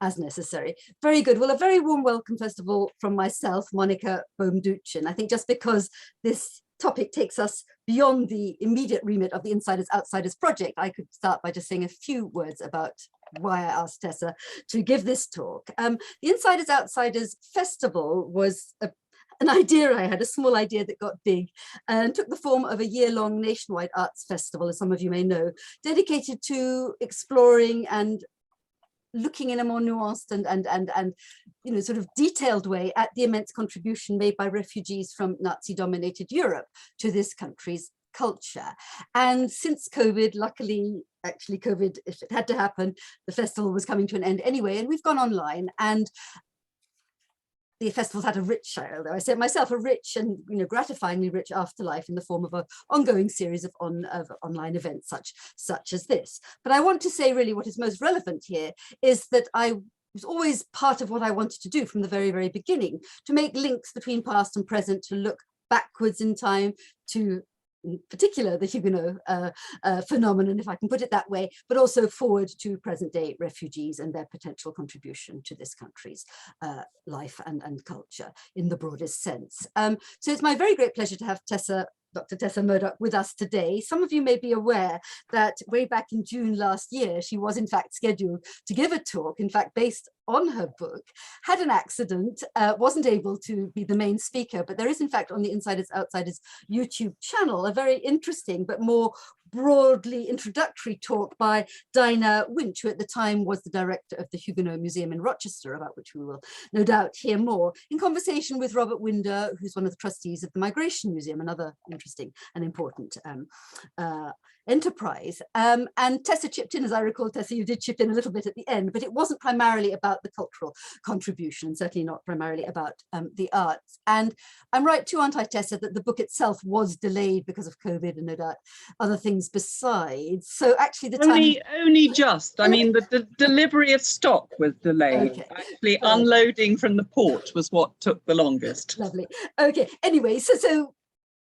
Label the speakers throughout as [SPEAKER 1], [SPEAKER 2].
[SPEAKER 1] as necessary. Very good. Well, a very warm welcome, first of all, from myself, Monica Bohm-Duchin. I think just because this topic takes us beyond the immediate remit of the Insiders Outsiders project, I could start by just saying a few words about why I asked Tessa to give this talk. The Insiders Outsiders Festival was an idea I had, a small idea that got big and took the form of a year-long nationwide arts festival, as some of you may know, dedicated to exploring and looking in a more nuanced and you know, sort of detailed way at the immense contribution made by refugees from Nazi-dominated Europe to this country's culture. And since COVID, luckily, actually COVID, if it had to happen, the festival was coming to an end anyway, and we've gone online, and the festival's had a rich, although I say it myself, a rich and, you know, gratifyingly rich afterlife in the form of an ongoing series of online events such as this. But I want to say really what is most relevant here is that I was always part of what I wanted to do from the very, very beginning, to make links between past and present, to look backwards in time to, in particular, the Huguenot phenomenon, if I can put it that way, but also forward to present day refugees and their potential contribution to this country's life and culture in the broadest sense. So it's my very great pleasure to have Dr. Tessa Murdoch with us today. Some of you may be aware that way back in June last year, she was in fact scheduled to give a talk, in fact, based on her book, had an accident, wasn't able to be the main speaker, but there is in fact on the Insiders Outsiders YouTube channel a very interesting but more broadly introductory talk by Dinah Winch, who at the time was the director of the Huguenot Museum in Rochester, about which we will no doubt hear more, in conversation with Robert Winder, who's one of the trustees of the Migration Museum, another interesting and important enterprise. And Tessa chipped in, as I recall, Tessa, you did chip in a little bit at the end, but it wasn't primarily about the cultural contribution, and certainly not primarily about the arts. And I'm right too, aren't I, Tessa, that the book itself was delayed because of COVID and no doubt other things besides. So actually the
[SPEAKER 2] only just, I mean, the delivery of stock was delayed.
[SPEAKER 1] Okay.
[SPEAKER 2] Actually, unloading from the port was what took the longest.
[SPEAKER 1] Lovely. Okay, anyway, so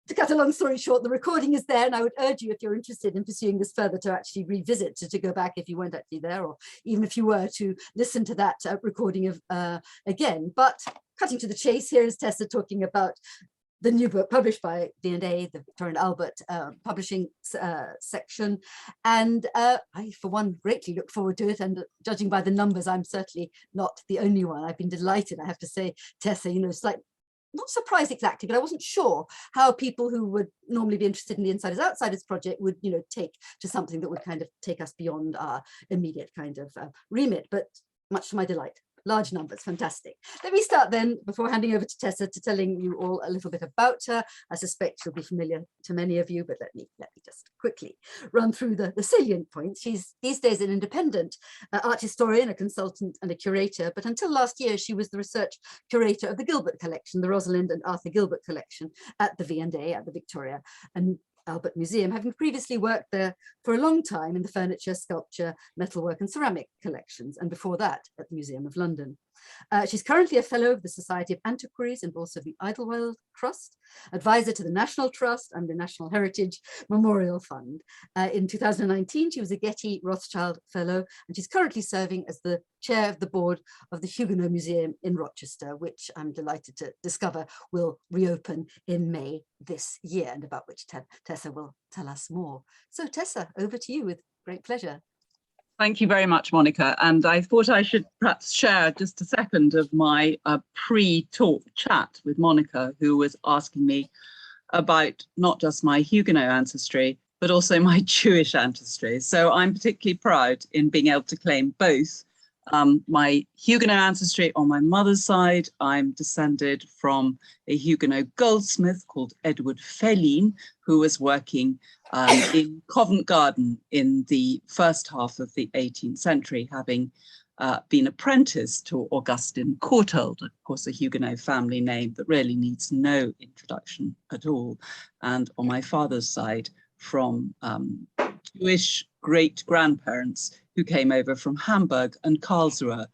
[SPEAKER 1] to cut a long story short, the recording is there, and I would urge you, if you're interested in pursuing this further, to actually revisit, to go back if you weren't actually there, or even if you were, to listen to that recording of again. But cutting to the chase, here is Tessa talking about the new book published by V&A, the Victoria and Albert publishing section. And I, for one, greatly look forward to it. And judging by the numbers, I'm certainly not the only one. I've been delighted, I have to say, Tessa, you know, slightly not surprised exactly, but I wasn't sure how people who would normally be interested in the Insiders Outsiders project would, you know, take to something that would kind of take us beyond our immediate kind of remit, but much to my delight. Large numbers, fantastic. Let me start then, before handing over to Tessa, to telling you all a little bit about her. I suspect she'll be familiar to many of you, but let me just quickly run through the salient points. She's these days an independent art historian, a consultant and a curator, but until last year, she was the research curator of the Gilbert collection, the Rosalinde and Arthur Gilbert collection at the V&A, at the Victoria and Albert Museum, having previously worked there for a long time in the furniture, sculpture, metalwork and ceramic collections, and before that at the Museum of London. She's currently a fellow of the Society of Antiquaries and also the Idlewild Trust, advisor to the National Trust and the National Heritage Memorial Fund. In 2019, she was a Getty Rothschild Fellow, and she's currently serving as the chair of the board of the Huguenot Museum in Rochester, which I'm delighted to discover will reopen in May this year, and about which Tessa will tell us more. So Tessa, over to you with great pleasure.
[SPEAKER 2] Thank you very much, Monica. And I thought I should perhaps share just a second of my pre-talk chat with Monica, who was asking me about not just my Huguenot ancestry, but also my Jewish ancestry. So I'm particularly proud in being able to claim both my Huguenot ancestry on my mother's side. I'm descended from a Huguenot goldsmith called Edward Fellin, who was working in Covent Garden in the first half of the 18th century, having been apprenticed to Augustin Courtauld, of course, a Huguenot family name that really needs no introduction at all. And on my father's side, from Jewish great-grandparents who came over from Hamburg and Karlsruhe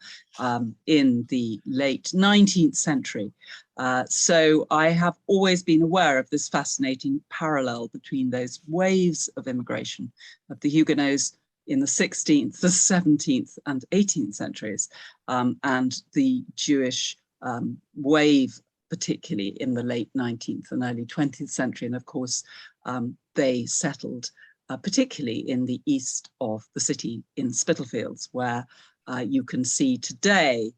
[SPEAKER 2] in the late 19th century. So I have always been aware of this fascinating parallel between those waves of immigration of the Huguenots in the 16th, the 17th and 18th centuries, and the Jewish wave, particularly in the late 19th and early 20th century. And of course, they settled particularly in the east of the city in Spitalfields, where you can see today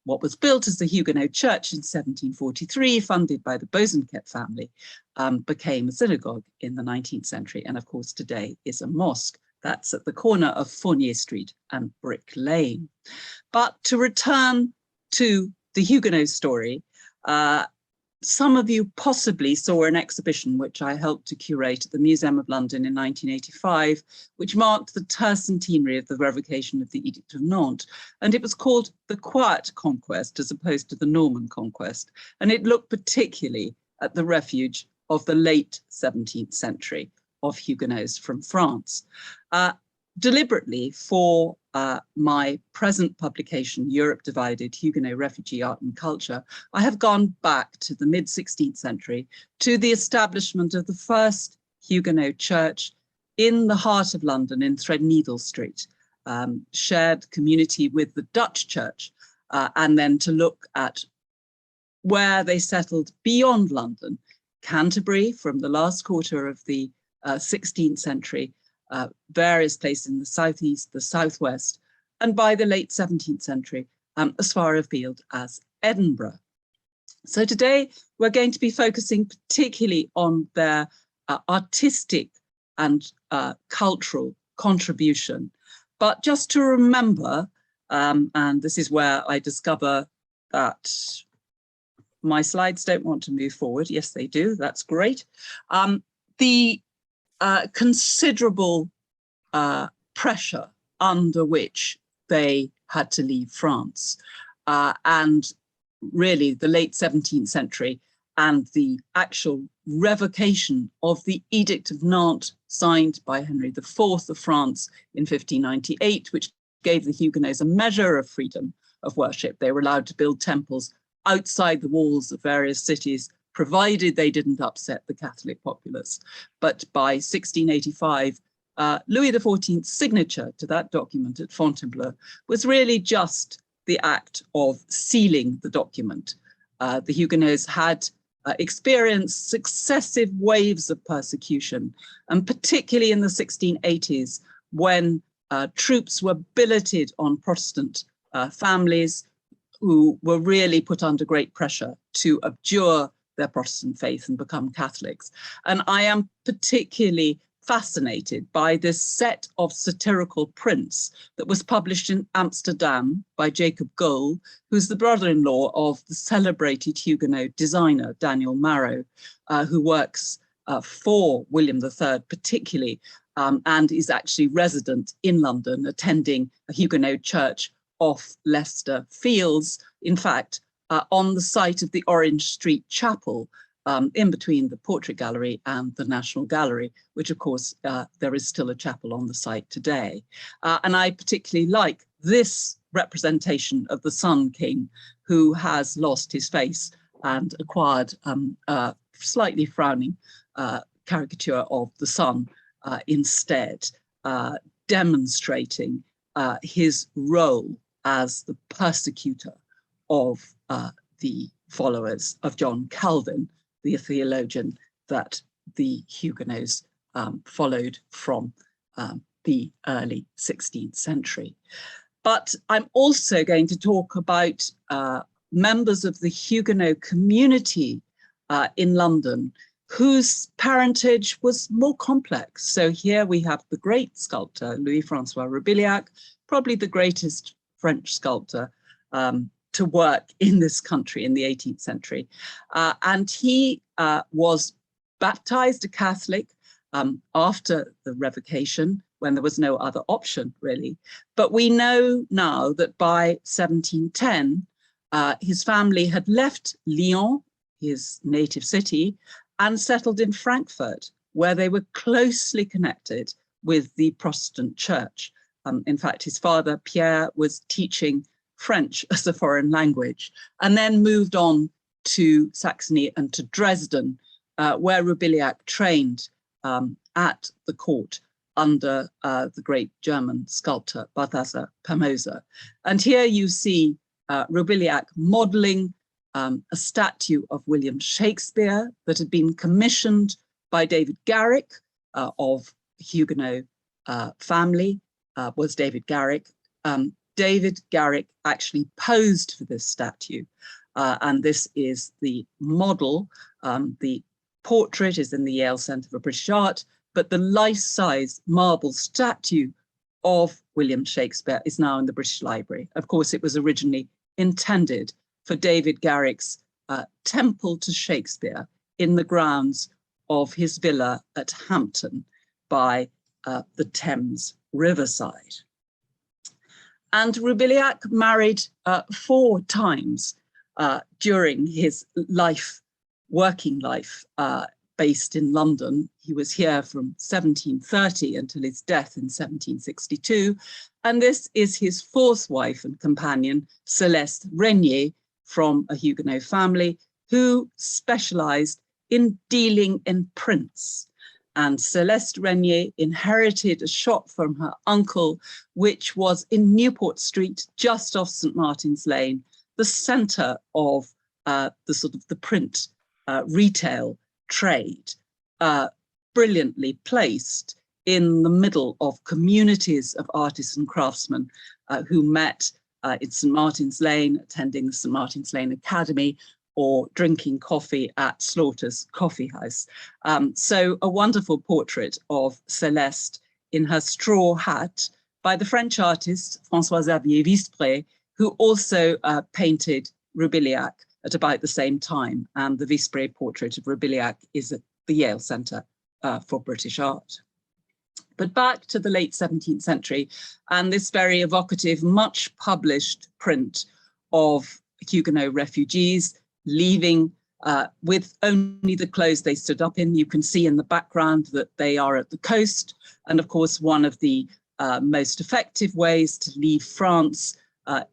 [SPEAKER 2] what was built as the Huguenot Church in 1743, funded by the Bosanquet family, became a synagogue in the 19th century, and of course today is a mosque. That's at the corner of Fournier Street and Brick Lane. But to return to the Huguenot story, some of you possibly saw an exhibition which I helped to curate at the Museum of London in 1985, which marked the tercentenary of the revocation of the Edict of Nantes. And it was called The Quiet Conquest as opposed to the Norman Conquest. And it looked particularly at the refuge of the late 17th century of Huguenots from France. Deliberately for my present publication, Europe Divided, Huguenot Refugee Art and Culture, I have gone back to the mid-16th century to the establishment of the first Huguenot church in the heart of London in Threadneedle Street, shared community with the Dutch church, and then to look at where they settled beyond London, Canterbury from the last quarter of the 16th century, various places in the southeast, the southwest, and by the late 17th century, as far afield as Edinburgh. So today we're going to be focusing particularly on their artistic and cultural contribution. But just to remember, and this is where I discover that my slides don't want to move forward. Yes, they do. That's great. The considerable pressure under which they had to leave France, and really the late 17th century and the actual revocation of the Edict of Nantes signed by Henry IV of France in 1598, which gave the Huguenots a measure of freedom of worship. They were allowed to build temples outside the walls of various cities, provided they didn't upset the Catholic populace. But by 1685, Louis XIV's signature to that document at Fontainebleau was really just the act of sealing the document. The Huguenots had experienced successive waves of persecution, and particularly in the 1680s, when troops were billeted on Protestant families who were really put under great pressure to abjure their Protestant faith and become Catholics. And I am particularly fascinated by this set of satirical prints that was published in Amsterdam by Jacob Gohl, who's the brother-in-law of the celebrated Huguenot designer, Daniel Marrow, who works for William III particularly, and is actually resident in London, attending a Huguenot church off Leicester Fields, in fact, on the site of the Orange Street Chapel, in between the Portrait Gallery and the National Gallery, which of course there is still a chapel on the site today. And I particularly like this representation of the Sun King, who has lost his face and acquired a slightly frowning caricature of the sun instead, demonstrating his role as the persecutor of the followers of John Calvin, the theologian that the Huguenots followed from the early 16th century. But I'm also going to talk about members of the Huguenot community in London whose parentage was more complex. So here we have the great sculptor, Louis-Francois Roubilliac, probably the greatest French sculptor to work in this country in the 18th century. And he was baptized a Catholic after the revocation, when there was no other option, really. But we know now that by 1710, his family had left Lyon, his native city, and settled in Frankfurt, where they were closely connected with the Protestant church. In fact, his father, Pierre, was teaching French as a foreign language, and then moved on to Saxony and to Dresden, where Roubilliac trained at the court under the great German sculptor Balthasar Pamoser. And here you see Roubiliac modeling a statue of William Shakespeare that had been commissioned by David Garrick of Huguenot family, was David Garrick. David Garrick actually posed for this statue, and this is the model. The portrait is in the Yale Centre for British Art, but the life-size marble statue of William Shakespeare is now in the British Library. Of course, it was originally intended for David Garrick's temple to Shakespeare in the grounds of his villa at Hampton by the Thames riverside. And Roubiliac married 4 times during his working life, based in London. He was here from 1730 until his death in 1762. And this is his 4th wife and companion, Celeste Regnier, from a Huguenot family who specialized in dealing in prints. And Celeste Regnier inherited a shop from her uncle, which was in Newport Street, just off St. Martin's Lane, the center of the print retail trade, brilliantly placed in the middle of communities of artists and craftsmen who met in St. Martin's Lane, attending the St. Martin's Lane Academy, or drinking coffee at Slaughter's Coffee House. So a wonderful portrait of Celeste in her straw hat by the French artist François-Xavier Vispré, who also painted Roubiliac at about the same time. And the Vispré portrait of Roubiliac is at the Yale Centre for British Art. But back to the late 17th century, and this very evocative, much published print of Huguenot refugees leaving with only the clothes they stood up in. You can see in the background that they are at the coast. And of course, one of the most effective ways to leave France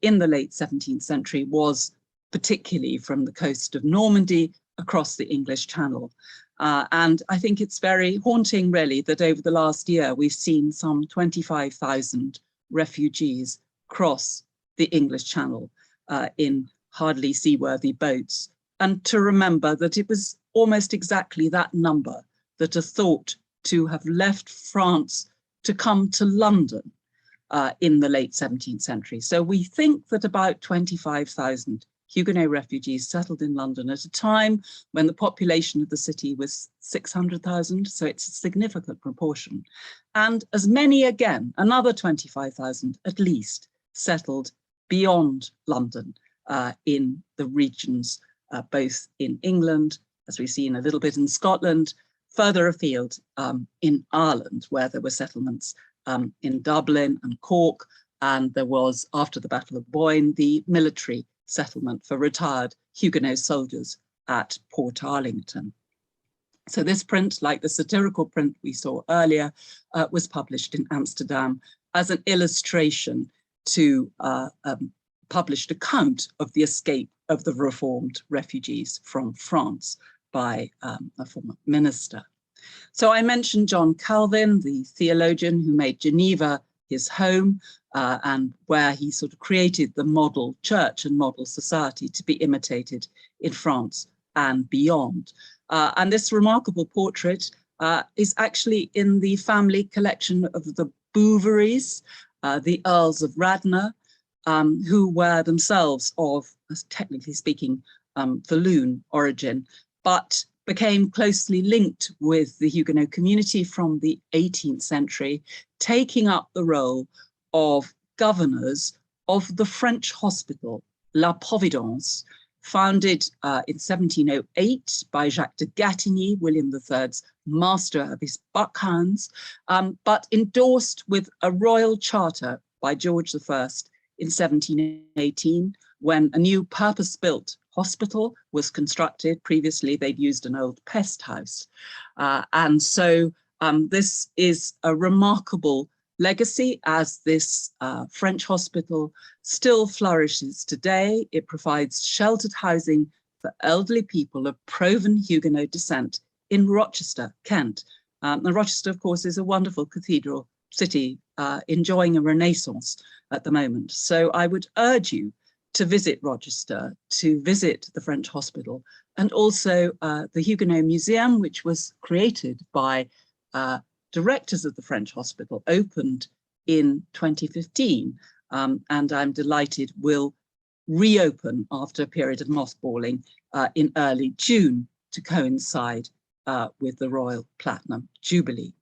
[SPEAKER 2] in the late 17th century was particularly from the coast of Normandy across the English Channel. And I think it's very haunting, really, that over the last year, we've seen some 25,000 refugees cross the English Channel in hardly seaworthy boats. And to remember that it was almost exactly that number that are thought to have left France to come to London in the late 17th century. So we think that about 25,000 Huguenot refugees settled in London at a time when the population of the city was 600,000, so it's a significant proportion. And as many again, another 25,000 at least, settled beyond London in the regions, both in England, as we've seen a little bit in Scotland, further afield in Ireland, where there were settlements in Dublin and Cork, and there was, after the Battle of Boyne, the military settlement for retired Huguenot soldiers at Port Arlington. So this print, like the satirical print we saw earlier, was published in Amsterdam as an illustration to a published account of the escape of the reformed refugees from France by a former minister. So I mentioned John Calvin, the theologian who made Geneva his home, and where he sort of created the model church and model society to be imitated in France and beyond. And this remarkable portrait is actually in the family collection of the Bouveries, the Earls of Radnor, who were themselves of, technically speaking, Walloon origin, but became closely linked with the Huguenot community from the 18th century, taking up the role of governors of the French hospital, La Providence, founded in 1708 by Jacques de Gattigny, William III's master of his buckhounds, but endorsed with a royal charter by George I in 1718, when a new purpose-built hospital was constructed. Previously, they'd used an old pest house. And so this is a remarkable legacy, as this French hospital still flourishes today. It provides sheltered housing for elderly people of proven Huguenot descent in Rochester, Kent, And Rochester, of course, is a wonderful cathedral city enjoying a renaissance at the moment. So I would urge you to visit Rochester, to visit the French Hospital, and also the Huguenot Museum, which was created by directors of the French Hospital, opened in 2015, and I'm delighted will reopen after a period of mothballing in early June to coincide with the Royal Platinum Jubilee.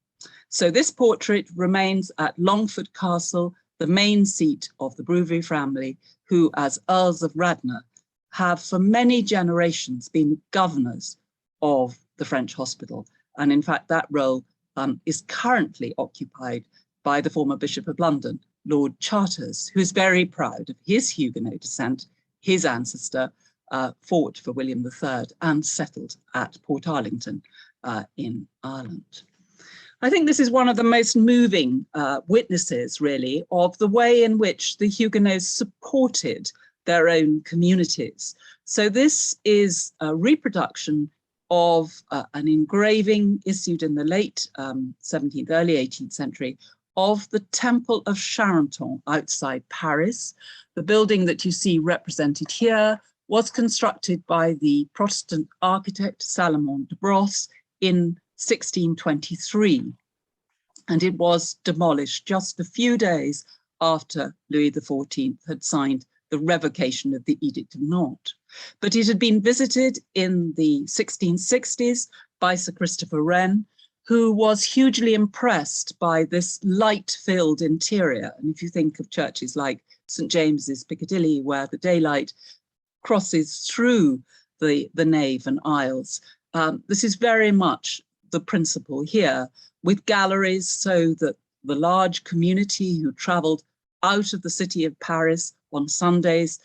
[SPEAKER 2] So this portrait remains at Longford Castle, the main seat of the Brewery family, who, as Earls of Radnor, have for many generations been governors of the French Hospital. And in fact, that role is currently occupied by the former Bishop of London, Lord Charters, who is very proud of his Huguenot descent. His ancestor fought for William III and settled at Portarlington in Ireland. I think this is one of the most moving witnesses, really, of the way in which the Huguenots supported their own communities. So this is a reproduction of an engraving issued in the late 17th, early 18th century of the Temple of Charenton outside Paris. The building that you see represented here was constructed by the Protestant architect Salomon de Brosse in 1623, and it was demolished just a few days after Louis XIV had signed the revocation of the Edict of Nantes. But it had been visited in the 1660s by Sir Christopher Wren, who was hugely impressed by this light-filled interior. And if you think of churches like St. James's Piccadilly, where the daylight crosses through the nave and aisles, this is very much the principle here, with galleries so that the large community who travelled out of the city of Paris on Sundays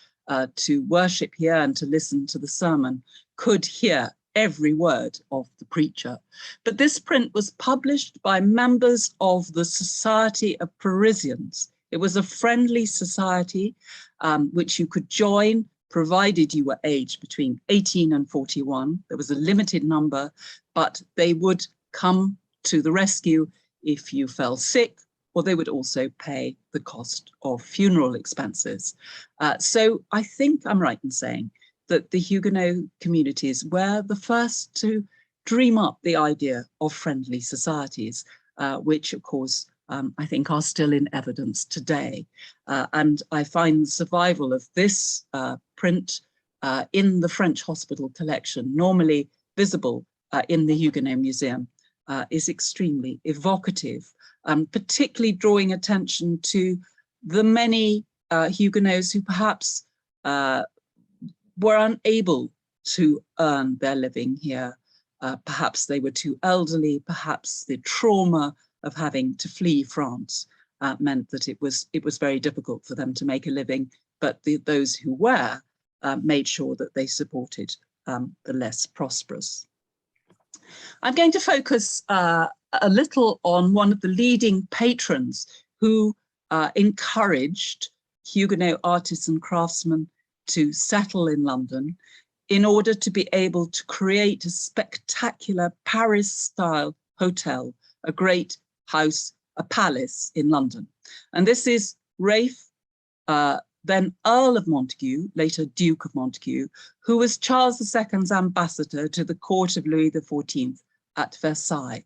[SPEAKER 2] to worship here and to listen to the sermon could hear every word of the preacher. But this print was published by members of the Society of Parisians. It was a friendly society which you could join provided you were aged between 18 and 41. There was a limited number, but they would come to the rescue if you fell sick, or they would also pay the cost of funeral expenses. So I think I'm right in saying that the Huguenot communities were the first to dream up the idea of friendly societies, which of course I think are still in evidence today. And I find the survival of this print in the French Hospital collection, normally visible in the Huguenot Museum, is extremely evocative, particularly drawing attention to the many Huguenots who perhaps were unable to earn their living here. Perhaps they were too elderly, perhaps the trauma of having to flee France meant that it was very difficult for them to make a living, but those who were made sure that they supported the less prosperous. I'm going to focus a little on one of the leading patrons who encouraged Huguenot artists and craftsmen to settle in London in order to be able to create a spectacular Paris-style hotel, a great house, a palace in London. And this is Ralph, then Earl of Montague, later Duke of Montague, who was Charles II's ambassador to the court of Louis XIV at Versailles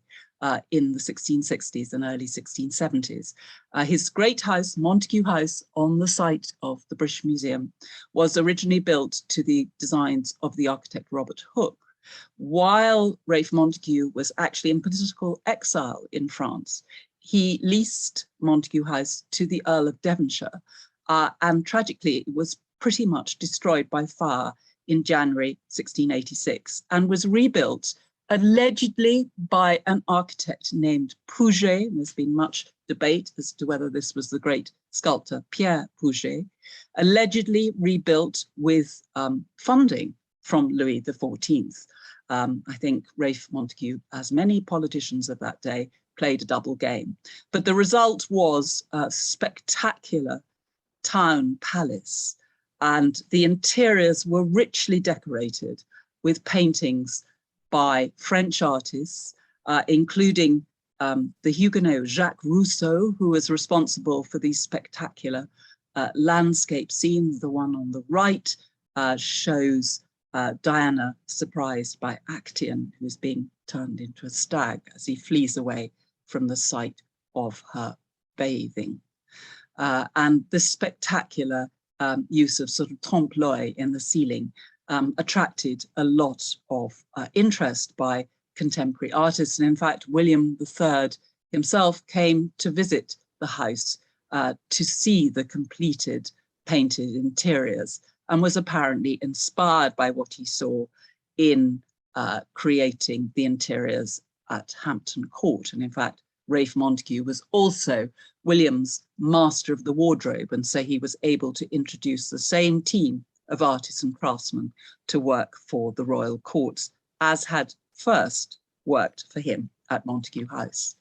[SPEAKER 2] in the 1660s and early 1670s. His great house, Montague House, on the site of the British Museum, was originally built to the designs of the architect Robert Hooke, while Ralph Montague was actually in political exile in France. He leased Montague House to the Earl of Devonshire, and tragically it was pretty much destroyed by fire in January 1686 and was rebuilt allegedly by an architect named Puget. There's been much debate as to whether this was the great sculptor Pierre Puget, allegedly rebuilt with funding from Louis XIV. I think Ralph Montague, as many politicians of that day, played a double game. But the result was a spectacular town palace, and the interiors were richly decorated with paintings by French artists, including the Huguenot Jacques Rousseau, who was responsible for these spectacular landscape scenes. The one on the right shows Diana surprised by Actaeon, who's being turned into a stag as he flees away from the sight of her bathing. And this spectacular use of sort of trompe-l'oeil in the ceiling attracted a lot of interest by contemporary artists. And in fact, William III himself came to visit the house to see the completed painted interiors, and was apparently inspired by what he saw in creating the interiors at Hampton Court. And in fact, Ralph Montagu was also William's master of the wardrobe, and so he was able to introduce the same team of artists and craftsmen to work for the royal courts, as had first worked for him at Montagu House.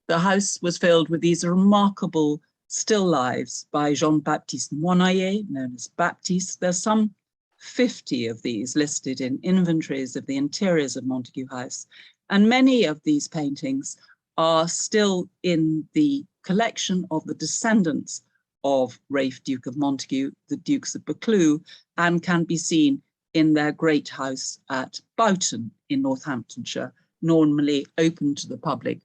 [SPEAKER 2] The house was filled with these remarkable still lifes by JeanBaptiste Monnayer, known as Baptiste. There's some 50 of these listed in inventories of the interiors of Montagu House, and many of these paintings are still in the collection of the descendants of Ralph, Duke of Montagu, the Dukes of Buccleuch, and can be seen in their great house at Boughton in Northamptonshire, normally open to the public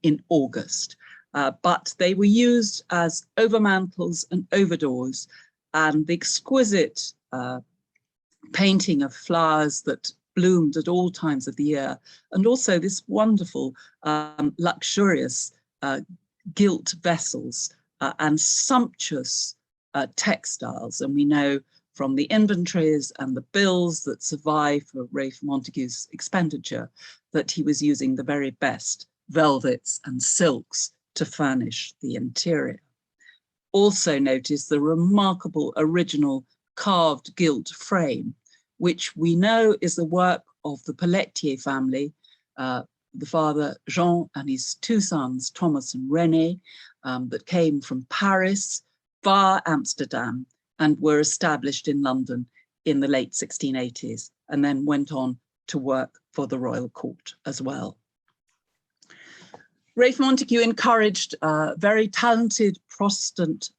[SPEAKER 2] in August. But they were used as overmantels and overdoors, and the exquisite painting of flowers that bloomed at all times of the year, and also this wonderful luxurious gilt vessels and sumptuous textiles. And we know from the inventories and the bills that survive for Ralph Montagu's expenditure that he was using the very best velvets and silks to furnish the interior. Also notice the remarkable original carved gilt frame, which we know is the work of the Paulette family, the father Jean and his two sons, Thomas and René, that came from Paris via Amsterdam and were established in London in the late 1680s, and then went on to work for the royal court as well. Ralph Montagu encouraged a very talented Protestant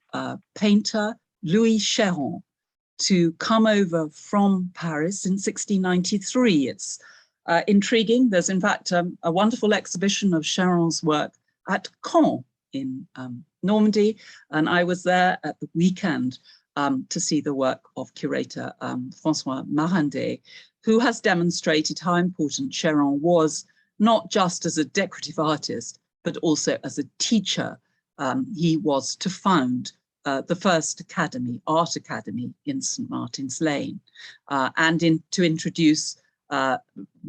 [SPEAKER 2] painter, Louis Chéron, to come over from Paris in 1693. It's intriguing. There's in fact a wonderful exhibition of Chéron's work at Caen in Normandy, and I was there at the weekend to see the work of curator François Marandet, who has demonstrated how important Chéron was, not just as a decorative artist, but also as a teacher. He was to found the first academy, art academy, in St. Martin's Lane, and to introduce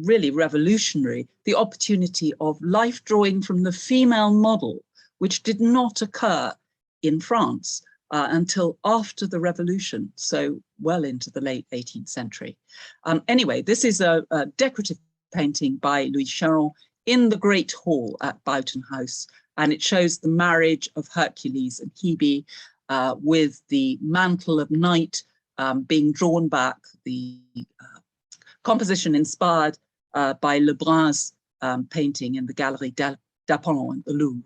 [SPEAKER 2] really revolutionary the opportunity of life drawing from the female model, which did not occur in France until after the Revolution, so well into the late 18th century. Anyway, this is a decorative painting by Louis Chéron in the Great Hall at Boughton House, and it shows the marriage of Hercules and Hebe with the mantle of night being drawn back, the composition inspired by Lebrun's painting in the Galerie d'Apollon in the Louvre.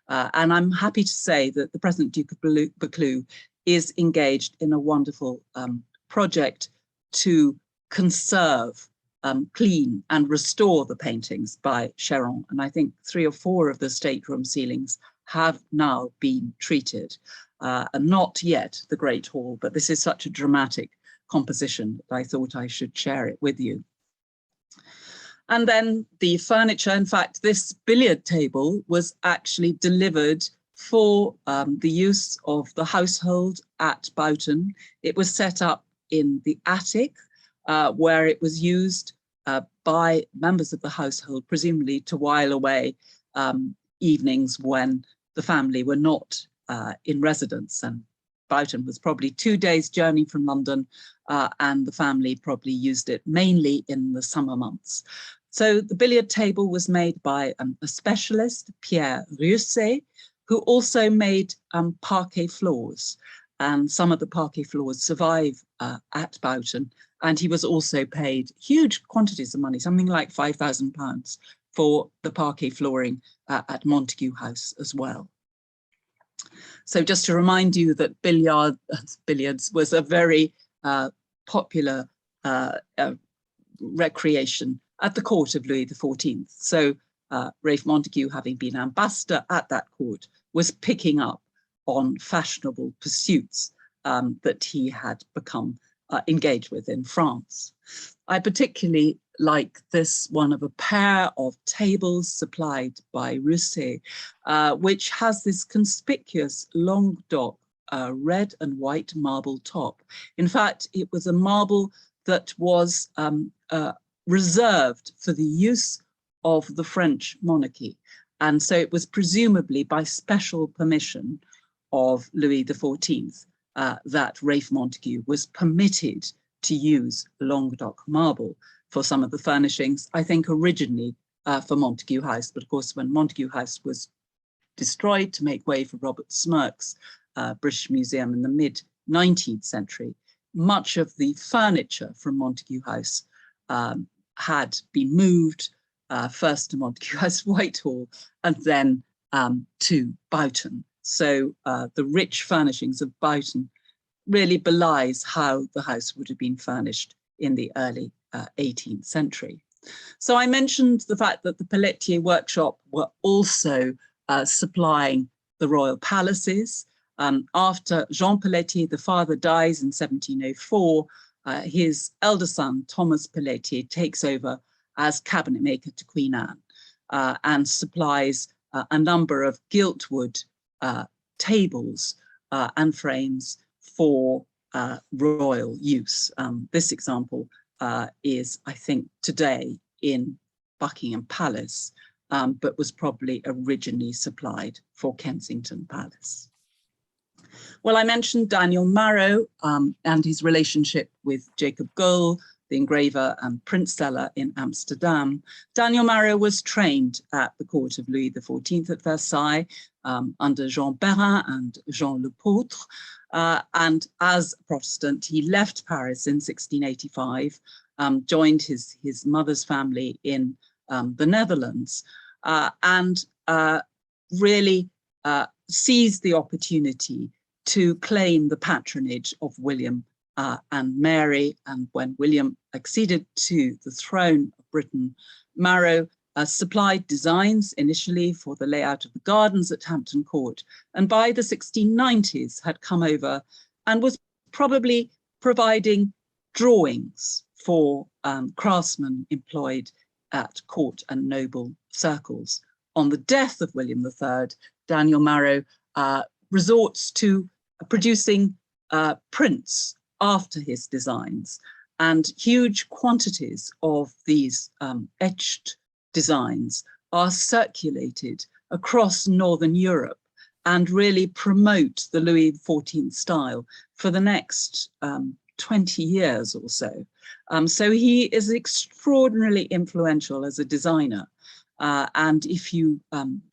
[SPEAKER 2] And I'm happy to say that the present Duke of Buccleuch is engaged in a wonderful project to conserve, clean and restore the paintings by Chéron. And I think 3 or 4 of the stateroom ceilings have now been treated. And not yet the Great Hall, but this is such a dramatic composition that I thought I should share it with you. And then the furniture, in fact, this billiard table was actually delivered for the use of the household at Boughton. It was set up in the attic where it was used by members of the household, presumably to while away evenings when the family were not in residence. And Boughton was probably 2 days' journey from London, and the family probably used it mainly in the summer months. So the billiard table was made by a specialist, Pierre, who also made parquet floors. And some of the parquet floors survive at Boughton. And he was also paid huge quantities of money, something like £5,000 for the parquet flooring at Montague House as well. So just to remind you that billiards was a very popular recreation at the court of Louis XIV. So Ralph Montague, having been ambassador at that court, was picking up on fashionable pursuits that he had become engaged with in France. I particularly like this one of a pair of tables supplied by Russet, which has this conspicuous Languedoc red and white marble top. In fact, it was a marble that was reserved for the use of the French monarchy. And so it was presumably by special permission of Louis XIV that Ralph Montague was permitted to use Languedoc marble for some of the furnishings, I think originally for Montague House, but of course when Montague House was destroyed to make way for Robert Smirke's British Museum in the mid-19th century, much of the furniture from Montague House had been moved first to Montague House, Whitehall, and then to Boughton. So the rich furnishings of Boughton really belies how the house would have been furnished in the early 18th century. So I mentioned the fact that the Pelletier workshop were also supplying the royal palaces. After Jean Pelletier, the father, dies in 1704, his elder son, Thomas Pelletier, takes over as cabinet maker to Queen Anne and supplies a number of giltwood tables and frames for royal use. This example is, I think, today in Buckingham Palace, but was probably originally supplied for Kensington Palace. Well, I mentioned Daniel Marrow and his relationship with Jacob Gohl, the engraver and print seller in Amsterdam. Daniel Marrow was trained at the court of Louis XIV at Versailles under Jean Perrin and Jean Lepautre. And as a Protestant, he left Paris in 1685, joined his mother's family in the Netherlands, and really seized the opportunity to claim the patronage of William and Mary. And when William acceded to the throne of Britain, Marrow supplied designs initially for the layout of the gardens at Hampton Court, and by the 1690s had come over and was probably providing drawings for craftsmen employed at court and noble circles. On the death of William III, Daniel Marrow resorts to producing prints after his designs, and huge quantities of these etched designs are circulated across Northern Europe and really promote the Louis XIV style for the next 20 years or so. So he is extraordinarily influential as a designer. And if you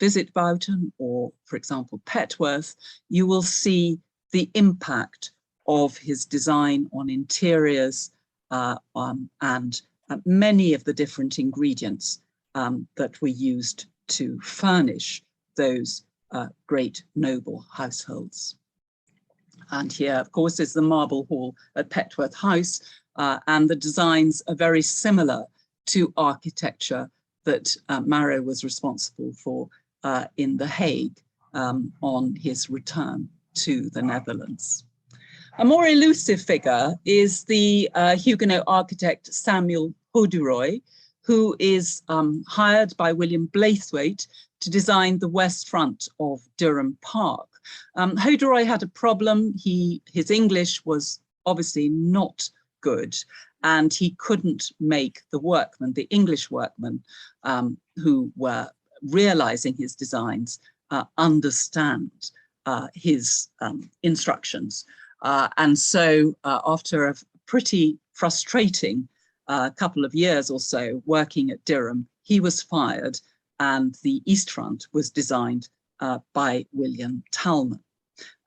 [SPEAKER 2] visit Boughton or, for example, Petworth, you will see the impact of his design on interiors and many of the different ingredients that were used to furnish those great noble households. And here, of course, is the marble hall at Petworth House, and the designs are very similar to architecture that Marrow was responsible for in The Hague on his return to the Netherlands. A more elusive figure is the Huguenot architect Samuel Hauduroy, who is hired by William Blaithwaite to design the west front of Durham Park. Hauduroy had a problem. His English was obviously not good, and he couldn't make the workmen, the English workmen who were realizing his designs, understand his instructions. And so after a pretty frustrating couple of years or so working at Durham, he was fired, and the East Front was designed by William Talman.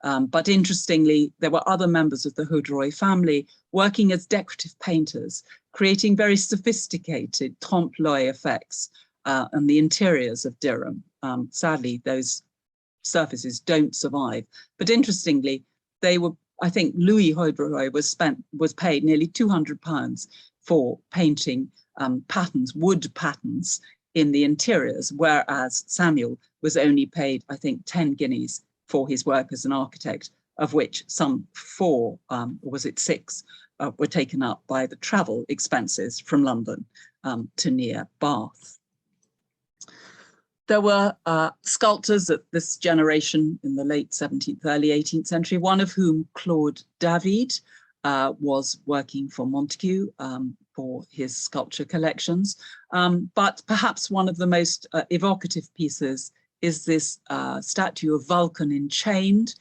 [SPEAKER 2] But interestingly, there were other members of the Hauduroy family working as decorative painters, creating very sophisticated trompe-l'oeil effects and the interiors of Durham. Sadly, those surfaces don't survive. But interestingly, they were, I think Louis Houdroy was paid nearly £200 for painting patterns, wood patterns in the interiors, whereas Samuel was only paid, I think, 10 guineas for his work as an architect, of which some 4, or was it 6, were taken up by the travel expenses from London to near Bath. There were sculptors at this generation in the late 17th, early 18th century, one of whom, Claude David, was working for Montague for his sculpture collections. But perhaps one of the most evocative pieces is this statue of Vulcan Enchained,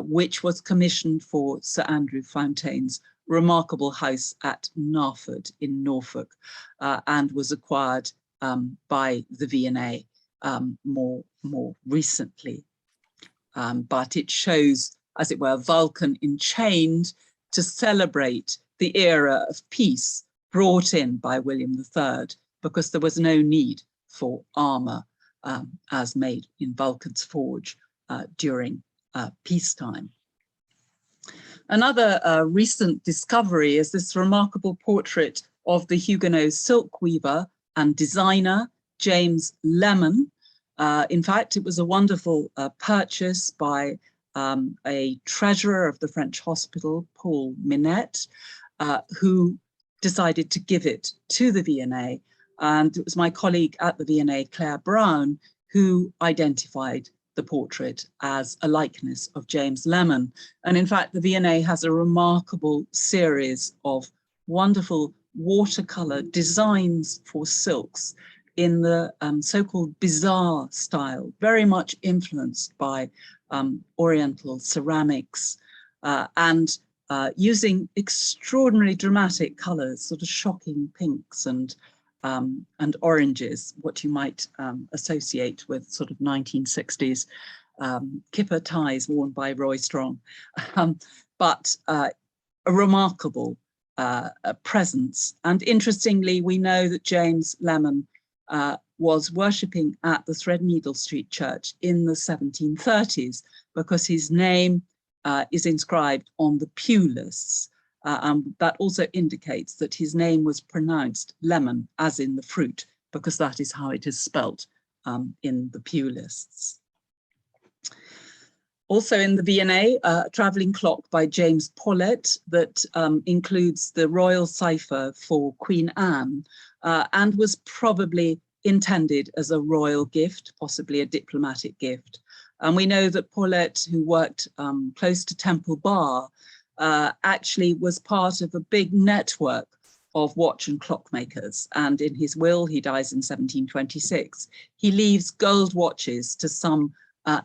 [SPEAKER 2] which was commissioned for Sir Andrew Fountain's remarkable house at Narford in Norfolk, and was acquired by the V&A more recently. But it shows, as it were, Vulcan Enchained to celebrate the era of peace brought in by William III, because there was no need for armor as made in Vulcan's forge during peacetime. Another recent discovery is this remarkable portrait of the Huguenot silk weaver and designer, James Lemon. In fact, it was a wonderful purchase by a treasurer of the French hospital, Paul Minette, who decided to give it to the V&A. And it was my colleague at the V&A, Claire Brown, who identified the portrait as a likeness of James Lemon. And in fact, the V&A has a remarkable series of wonderful watercolor designs for silks in the so-called bizarre style, very much influenced by Oriental ceramics, and using extraordinary dramatic colors, sort of shocking pinks and oranges, what you might associate with sort of 1960s kipper ties worn by Roy Strong, but a remarkable presence. And interestingly, we know that James Lemon was worshipping at the Threadneedle Street Church in the 1730s, because his name is inscribed on the pew lists. That also indicates that his name was pronounced lemon, as in the fruit, because that is how it is spelt in the pew lists. Also in the V&A, a travelling clock by James Paulette that includes the royal cipher for Queen Anne, and was probably intended as a royal gift, possibly a diplomatic gift. And we know that Paulette, who worked close to Temple Bar, actually was part of a big network of watch and clockmakers. And in his will, he dies in 1726, he leaves gold watches to some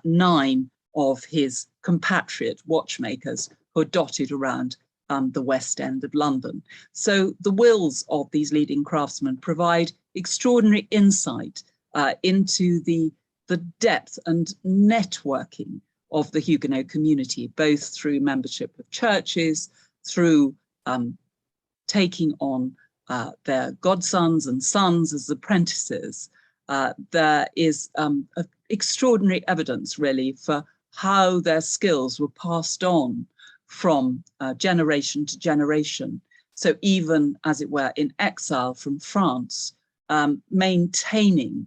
[SPEAKER 2] 9 of his compatriot watchmakers who are dotted around the West End of London. So the wills of these leading craftsmen provide extraordinary insight into the depth and networking of the Huguenot community, both through membership of churches, through taking on their godsons and sons as apprentices. There is extraordinary evidence, really, for how their skills were passed on from generation to generation. So even, as it were, in exile from France, maintaining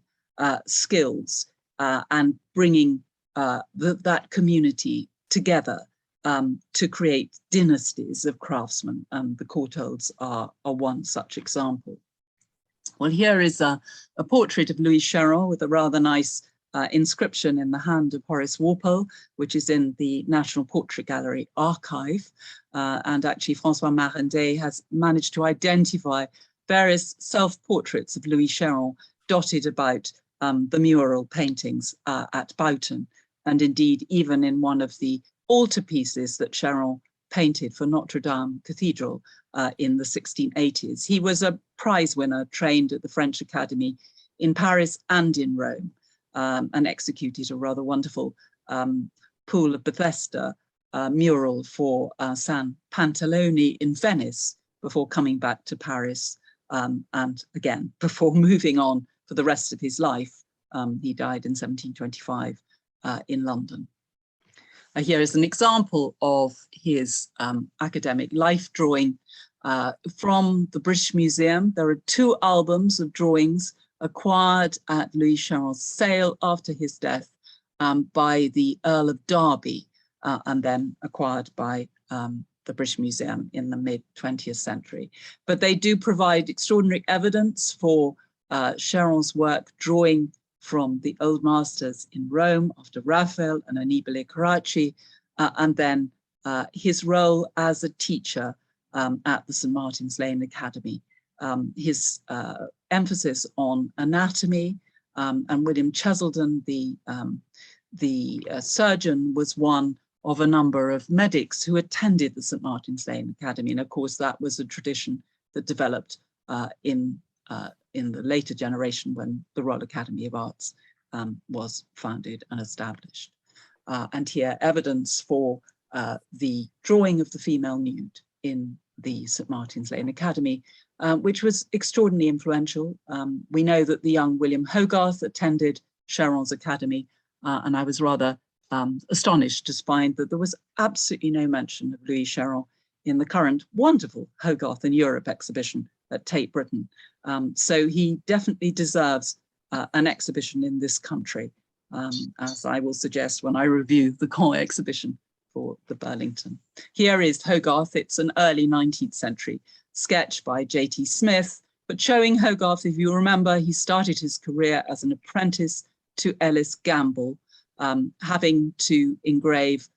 [SPEAKER 2] skills and bringing that community together to create dynasties of craftsmen. The Courtaulds are one such example. Well, here is a portrait of Louis Cheryl with a rather nice inscription in the hand of Horace Walpole, which is in the National Portrait Gallery archive. And actually, François Marendet has managed to identify various self-portraits of Louis Cheryl dotted about the mural paintings at Boughton. And indeed, even in one of the altarpieces that Cheryl painted for Notre Dame Cathedral in the 1680s. He was a prize winner trained at the French Academy in Paris and in Rome, and executed a rather wonderful Pool of Bethesda mural for San Pantalone in Venice before coming back to Paris, and again, before moving on for the rest of his life. He died in 1725 in London. Here is an example of his academic life drawing from the British Museum. There are 2 albums of drawings acquired at Louis Chéron's sale after his death by the Earl of Derby, and then acquired by the British Museum in the mid-20th century. But they do provide extraordinary evidence for Chéron's work drawing from the old masters in Rome after Raphael and Annibale Carracci, and then his role as a teacher at the St. Martin's Lane Academy. His emphasis on anatomy, and William Cheselden, the surgeon, was one of a number of medics who attended the St. Martin's Lane Academy. And of course, that was a tradition that developed in the later generation when the Royal Academy of Arts was founded and established. And here, evidence for the drawing of the female nude in the St. Martin's Lane Academy, which was extraordinarily influential. We know that the young William Hogarth attended Chéron's Academy, and I was rather astonished to find that there was absolutely no mention of Louis Chéron in the current wonderful Hogarth in Europe exhibition at Tate Britain. So he definitely deserves an exhibition in this country, as I will suggest when I review the Caen exhibition for the Burlington. Here is Hogarth. It's an early 19th century sketch by J.T. Smith, but showing Hogarth, if you remember, he started his career as an apprentice to Ellis Gamble, having to engrave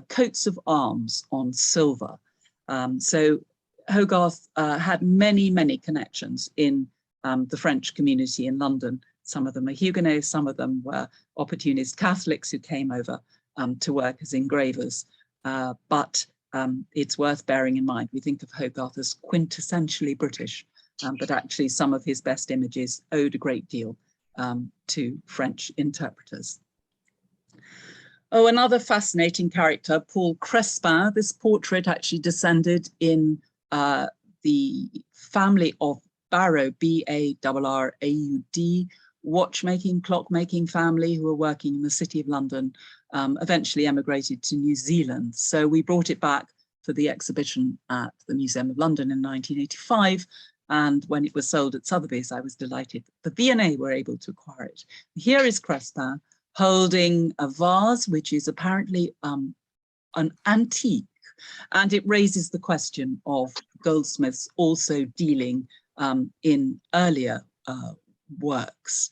[SPEAKER 2] coats of arms on silver. So Hogarth had many, many connections in the French community in London. Some of them are Huguenots, some of them were opportunist Catholics who came over to work as engravers. But it's worth bearing in mind, we think of Hogarth as quintessentially British, but actually some of his best images owed a great deal to French interpreters. Oh, another fascinating character, Paul Crespin. This portrait actually descended in the family of Barrow, B-A-R-R-A-U-D, watchmaking, clockmaking family who were working in the City of London, eventually emigrated to New Zealand. So we brought it back for the exhibition at the Museum of London in 1985. And when it was sold at Sotheby's, I was delighted the V&A were able to acquire it. Here is Crespin holding a vase, which is apparently an antique. And it raises the question of goldsmiths also dealing in earlier works.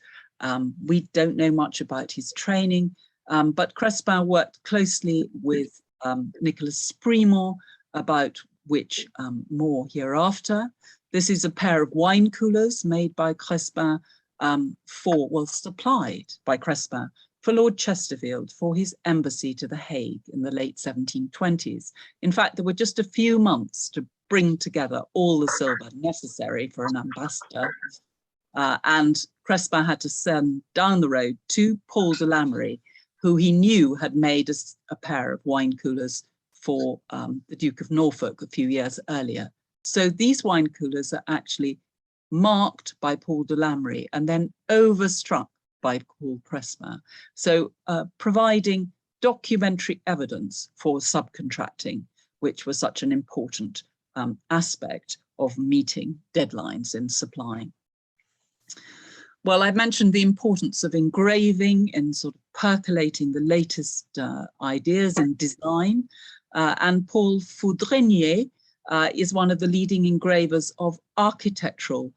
[SPEAKER 2] We don't know much about his training, but Crespin worked closely with Nicholas Sprimont, about which more hereafter. This is a pair of wine coolers made by Crespin supplied by Crespin for Lord Chesterfield for his embassy to The Hague in the late 1720s. In fact, there were just a few months to bring together all the silver necessary for an ambassador. And Crespin had to send down the road to Paul de Lamery, who he knew had made a pair of wine coolers for the Duke of Norfolk a few years earlier. So these wine coolers are actually marked by Paul de Lamery and then overstruck by Paul Crespin. So providing documentary evidence for subcontracting, which was such an important aspect of meeting deadlines in supplying. Well, I've mentioned the importance of engraving and sort of percolating the latest ideas in design. And Paul Foudrenier is one of the leading engravers of architectural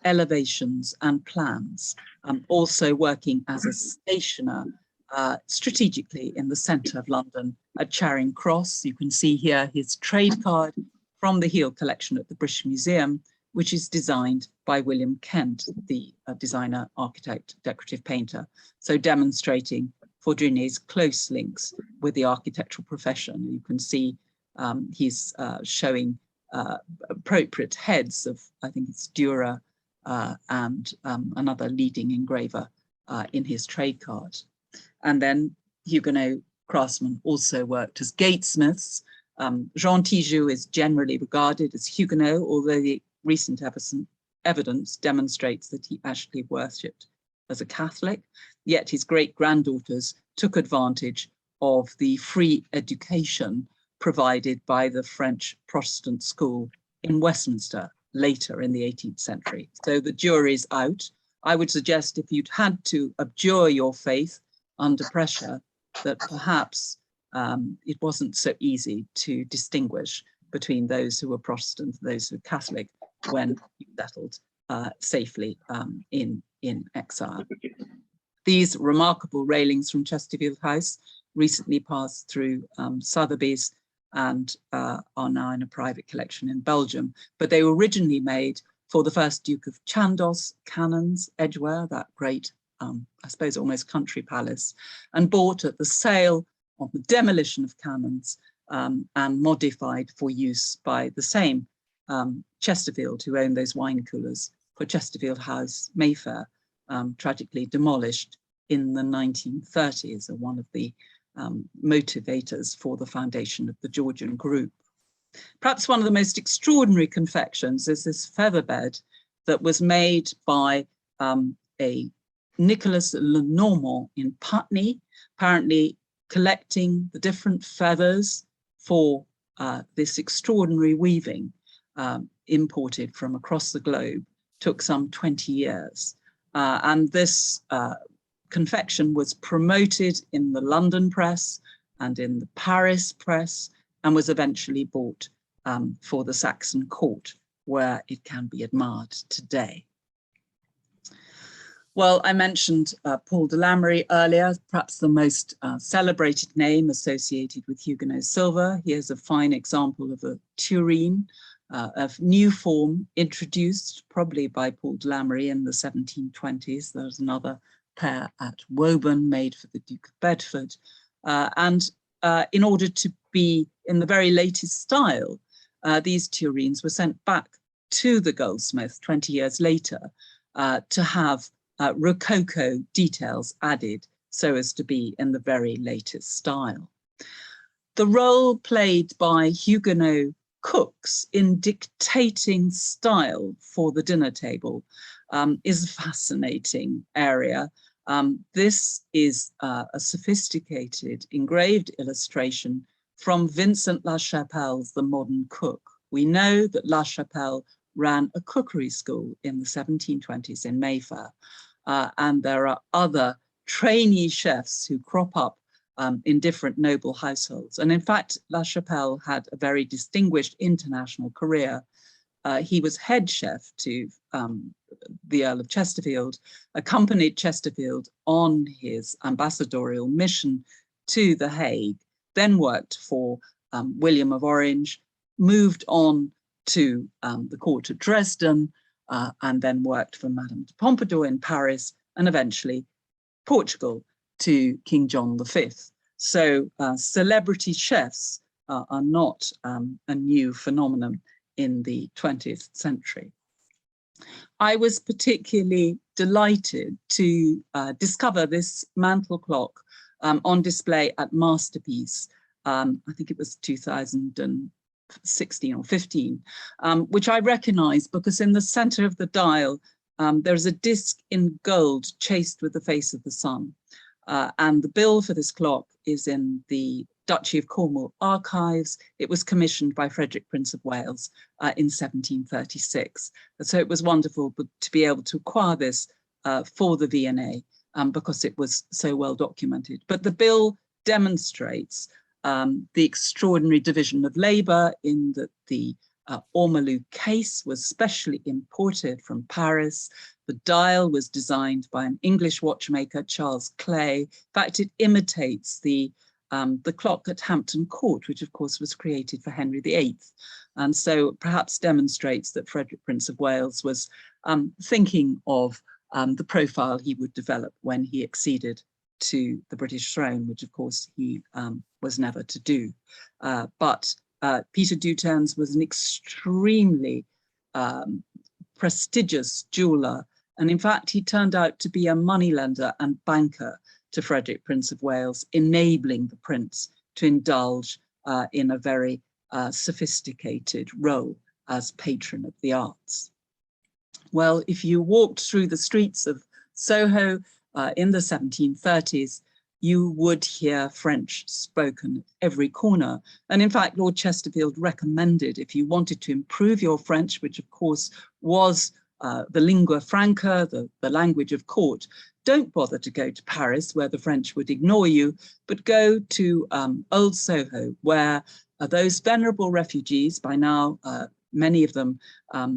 [SPEAKER 2] elevations and plans, also working as a stationer strategically in the centre of London at Charing Cross. You can see here his trade card from the Heel collection at the British Museum, which is designed by William Kent, the designer, architect, decorative painter. So demonstrating Foudrenier's close links with the architectural profession. You can see he's showing appropriate heads of, I think it's Dürer and another leading engraver in his trade card. And then Huguenot craftsmen also worked as gatesmiths. Jean Tijoux is generally regarded as Huguenot, although the recent evidence demonstrates that he actually worshipped as a Catholic, yet his great-granddaughters took advantage of the free education provided by the French Protestant school in Westminster later in the 18th century. So the jury's out. I would suggest if you'd had to abjure your faith under pressure, that perhaps it wasn't so easy to distinguish between those who were Protestant and those who were Catholic when you settled safely in exile. These remarkable railings from Chesterfield House recently passed through Sotheby's and are now in a private collection in Belgium, but they were originally made for the first Duke of Chandos Cannons, Edgware, that great, I suppose, almost country palace, and bought at the sale on the demolition of cannons and modified for use by the same Chesterfield, who owned those wine coolers for Chesterfield House, Mayfair, tragically demolished in the 1930s, are one of the motivators for the foundation of the Georgian group. Perhaps one of the most extraordinary confections is this feather bed that was made by a Nicholas Lenormand in Putney, apparently collecting the different feathers for this extraordinary weaving imported from across the globe. Took some 20 years. And this confection was promoted in the London press and in the Paris press, and was eventually bought for the Saxon court, where it can be admired today. Well, I mentioned Paul de Lamery earlier, perhaps the most celebrated name associated with Huguenot silver. Here's a fine example of a tureen of new form introduced probably by Paul de Lamery in the 1720s. There's another pair at Woburn made for the Duke of Bedford. In order to be in the very latest style, these tureens were sent back to the goldsmith 20 years later to have Rococo details added so as to be in the very latest style. The role played by Huguenot cooks in dictating style for the dinner table is a fascinating area. This is a sophisticated engraved illustration from Vincent Lachapelle's The Modern Cook. We know that Lachapelle ran a cookery school in the 1720s in Mayfair, and there are other trainee chefs who crop up in different noble households. And in fact, Lachapelle had a very distinguished international career. He was head chef to the Earl of Chesterfield, accompanied Chesterfield on his ambassadorial mission to The Hague, then worked for William of Orange, moved on to the court at Dresden, and then worked for Madame de Pompadour in Paris, and eventually Portugal to King John V. So celebrity chefs are not a new phenomenon in the 20th century. I was particularly delighted to discover this mantel clock on display at Masterpiece. I think it was 2016 or 15, which I recognized because in the center of the dial, there's a disc in gold chased with the face of the sun. And the bill for this clock is in the Duchy of Cornwall archives. It was commissioned by Frederick, Prince of Wales in 1736. So it was wonderful to be able to acquire this for the V&A because it was so well documented. But the bill demonstrates the extraordinary division of labor in that the ormolu case was specially imported from Paris. The dial was designed by an English watchmaker, Charles Clay. In fact, it imitates the clock at Hampton Court, which of course was created for Henry VIII. And so perhaps demonstrates that Frederick, Prince of Wales was thinking of the profile he would develop when he acceded to the British throne, which of course he was never to do. But Peter Dutens was an extremely prestigious jeweler. And in fact, he turned out to be a moneylender and banker to Frederick, Prince of Wales, enabling the prince to indulge in a very sophisticated role as patron of the arts. Well, if you walked through the streets of Soho in the 1730s, you would hear French spoken at every corner. And in fact, Lord Chesterfield recommended, if you wanted to improve your French, which of course was the lingua franca, the language of court, don't bother to go to Paris, where the French would ignore you, but go to Old Soho, where those venerable refugees, by now many of them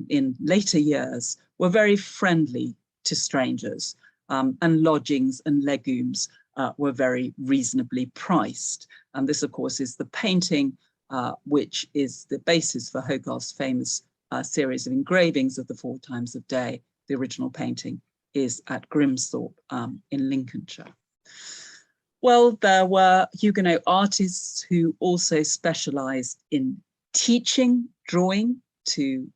[SPEAKER 2] in later years, were very friendly to strangers, and lodgings and legumes were very reasonably priced. And this, of course, is the painting, which is the basis for Hogarth's famous series of engravings of the Four Times of Day. The original painting is at Grimsthorpe in Lincolnshire. Well, there were Huguenot artists who also specialized in teaching drawing to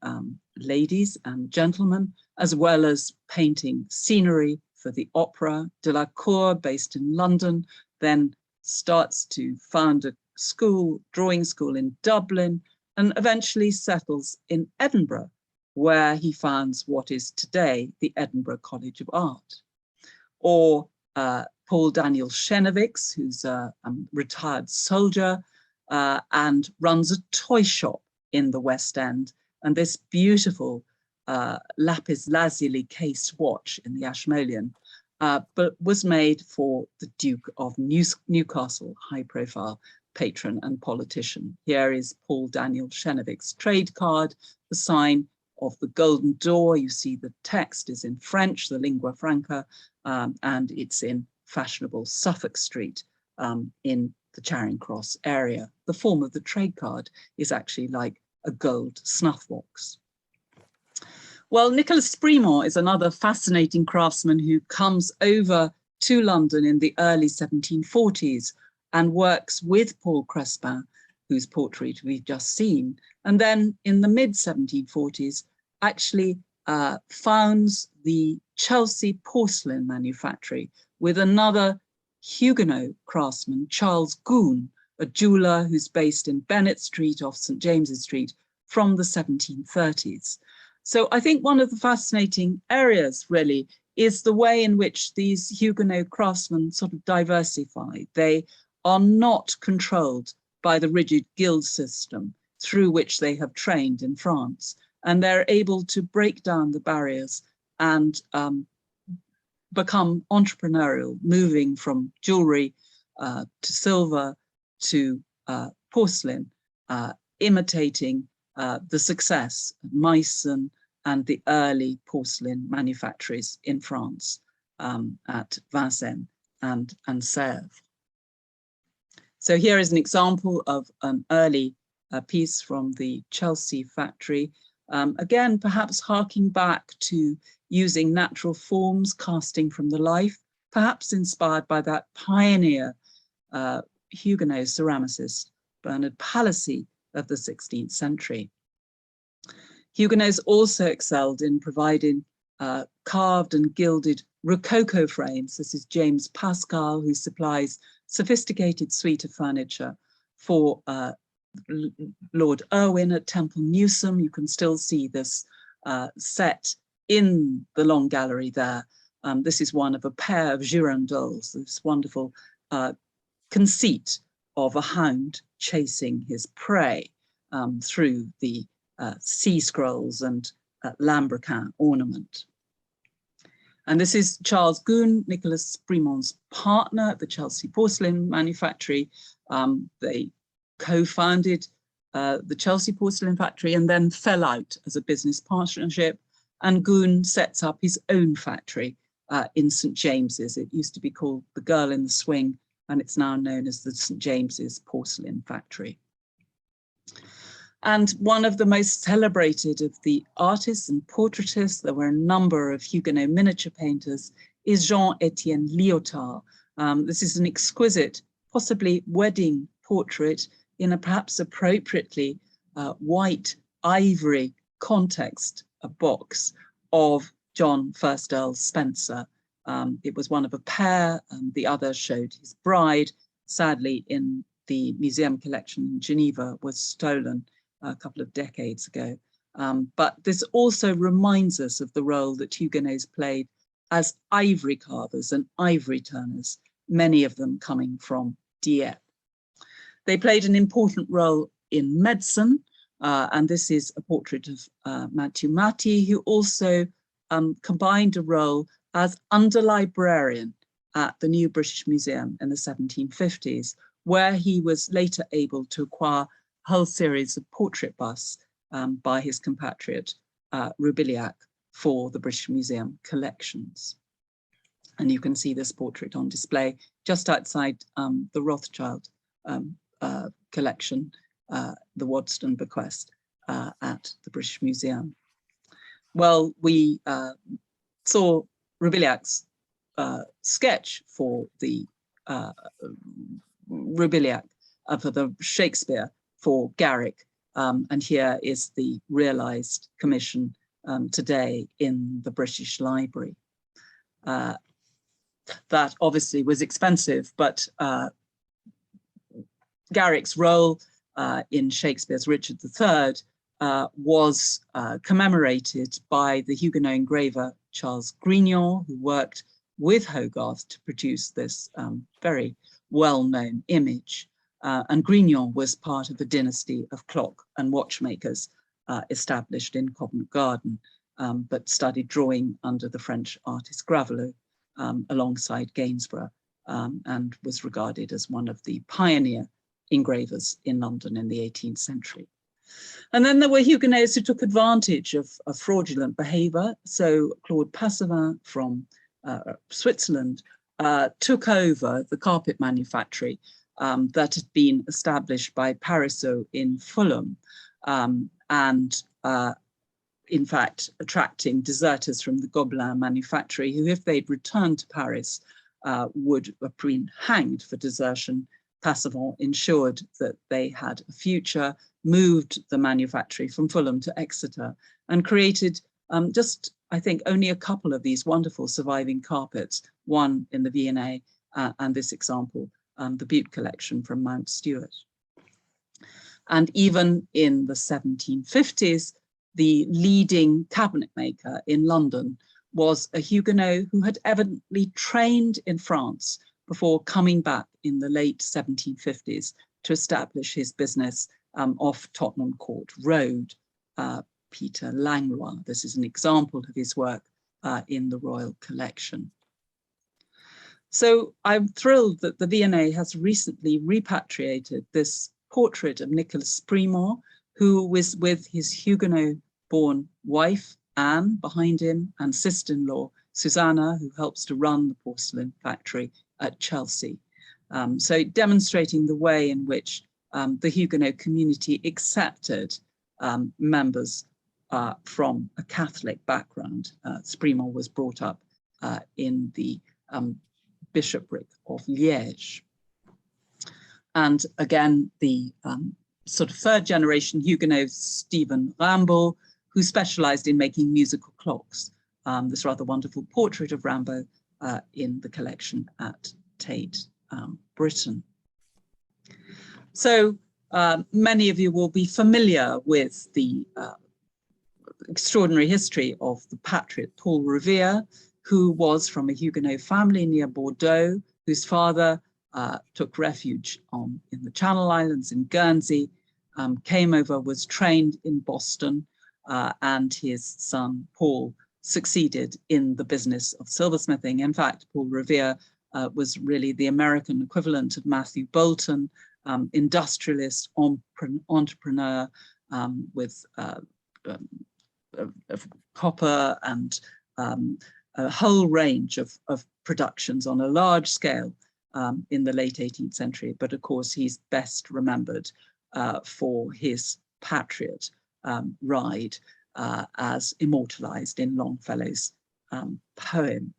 [SPEAKER 2] ladies and gentlemen, as well as painting scenery for the opera. Delacour, based in London, then starts to found a school, drawing school in Dublin, and eventually settles in Edinburgh, where he founds what is today the Edinburgh College of Art. Or Paul Daniel Chenevix, who's a retired soldier and runs a toy shop in the West End. And this beautiful lapis lazuli case watch in the Ashmolean, but was made for the Duke of Newcastle, high profile patron and politician. Here is Paul Daniel Chenevix's trade card, the sign of the Golden Door. You see the text is in French, the lingua franca, and it's in fashionable Suffolk Street in the Charing Cross area. The form of the trade card is actually like a gold snuff box. Well, Nicholas Sprimont is another fascinating craftsman who comes over to London in the early 1740s and works with Paul Crespin, whose portrait we've just seen. And then in the mid 1740s, actually founds the Chelsea porcelain manufactory with another Huguenot craftsman, Charles Goun, a jeweler who's based in Bennett Street off St. James's Street from the 1730s. So I think one of the fascinating areas really is the way in which these Huguenot craftsmen sort of diversify. They are not controlled by the rigid guild system through which they have trained in France. And they're able to break down the barriers and become entrepreneurial, moving from jewelry to silver to porcelain, imitating the success of Meissen and the early porcelain manufactories in France at Vincennes and Sèvres. So here is an example of an early piece from the Chelsea factory. Again, perhaps harking back to using natural forms, casting from the life, perhaps inspired by that pioneer Huguenot ceramicist, Bernard Palissy of the 16th century. Huguenots also excelled in providing carved and gilded Rococo frames. This is James Pascal, who supplies sophisticated suite of furniture for Lord Irwin at Temple Newsome. You can still see this set in the Long Gallery there. This is one of a pair of girandoles, this wonderful conceit of a hound chasing his prey through the sea scrolls and lambrequin ornament. And this is Charles Goun, Nicholas Sprimont's partner at the Chelsea Porcelain Manufactory. They co-founded the Chelsea Porcelain Factory and then fell out as a business partnership. And Goun sets up his own factory in St. James's. It used to be called the Girl in the Swing, and it's now known as the St. James's Porcelain Factory. And one of the most celebrated of the artists and portraitists, there were a number of Huguenot miniature painters, is Jean-Étienne Lyotard. This is an exquisite, possibly wedding portrait in a perhaps appropriately white ivory context, a box of John First Earl Spencer. It was one of a pair, and the other showed his bride. Sadly, in the museum collection in Geneva, was stolen a couple of decades ago. But this also reminds us of the role that Huguenots played as ivory carvers and ivory turners, many of them coming from Dieppe. They played an important role in medicine, and this is a portrait of Mathieu Mati, who also combined a role as under-librarian at the New British Museum in the 1750s, where he was later able to acquire a whole series of portrait busts by his compatriot Roubiliac for the British Museum collections. And you can see this portrait on display just outside the Rothschild collection, the Waddesdon bequest at the British Museum. Well, we saw Roubiliac's sketch for the Roubiliac for the Shakespeare for Garrick, and here is the realised commission today in the British Library. That obviously was expensive, but Garrick's role in Shakespeare's Richard III was commemorated by the Huguenot engraver Charles Grignon, who worked with Hogarth to produce this very well-known image. And Grignon was part of the dynasty of clock and watchmakers established in Covent Garden, but studied drawing under the French artist Gravelot alongside Gainsborough, and was regarded as one of the pioneer engravers in London in the 18th century. And then there were Huguenots who took advantage of fraudulent behavior. So Claude Passover from Switzerland took over the carpet manufactory that had been established by Parisot in Fulham, and in fact attracting deserters from the Gobelin manufactory, who, if they'd returned to Paris, would have been hanged for desertion. Passover ensured that they had a future, moved the manufactory from Fulham to Exeter, and created just, I think, only a couple of these wonderful surviving carpets, one in the V&A and this example, the Butte collection from Mount Stewart. And even in the 1750s, the leading cabinet maker in London was a Huguenot who had evidently trained in France before coming back in the late 1750s to establish his business off Tottenham Court Road, Peter Langlois. This is an example of his work in the Royal Collection. So I'm thrilled that the V&A has recently repatriated this portrait of Nicholas Spremont, who was with his Huguenot-born wife, Anne, behind him, and sister-in-law, Susanna, who helps to run the porcelain factory at Chelsea. So demonstrating the way in which the Huguenot community accepted members from a Catholic background. Spremont was brought up in the bishopric of Liège. And again, the sort of third generation Huguenot, Stephen Rimbaud, who specialized in making musical clocks. This rather wonderful portrait of Rimbaud in the collection at Tate, Britain. So many of you will be familiar with the extraordinary history of the patriot Paul Revere, who was from a Huguenot family near Bordeaux, whose father took refuge in the Channel Islands in Guernsey, came over, was trained in Boston, and his son Paul succeeded in the business of silversmithing. In fact, Paul Revere was really the American equivalent of Matthew Boulton, industrialist, entrepreneur with of copper and a whole range of productions on a large scale in the late 18th century. But of course, he's best remembered for his patriot ride as immortalized in Longfellow's poem.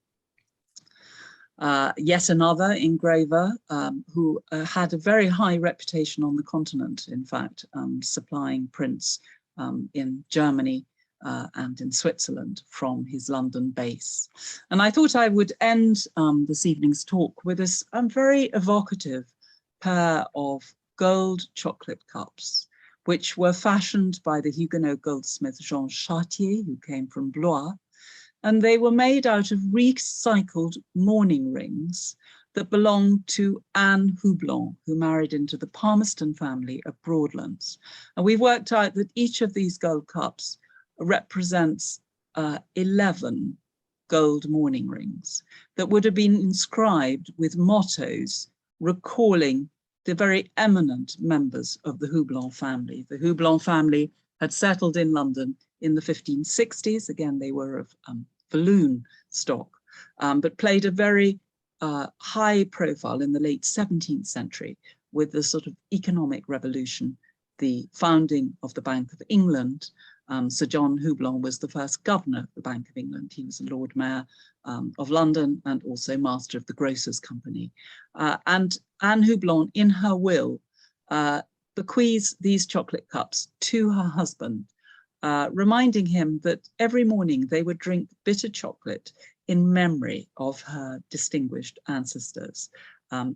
[SPEAKER 2] Yet another engraver who had a very high reputation on the continent, in fact, supplying prints in Germany and in Switzerland from his London base. And I thought I would end this evening's talk with this very evocative pair of gold chocolate cups, which were fashioned by the Huguenot goldsmith Jean Chartier, who came from Blois, and they were made out of recycled mourning rings that belonged to Anne Houblon, who married into the Palmerston family of Broadlands. And we've worked out that each of these gold cups represents 11 gold mourning rings that would have been inscribed with mottos recalling the very eminent members of the Houblon family. The Houblon family had settled in London in the 1560s. Again, they were of Walloon stock, but played a very high profile in the late 17th century with the sort of economic revolution, the founding of the Bank of England. Sir John Houblon was the first governor of the Bank of England. He was Lord Mayor of London and also master of the Grocers' Company. And Anne Houblon, in her will, bequeaths these chocolate cups to her husband, reminding him that every morning they would drink bitter chocolate in memory of her distinguished ancestors,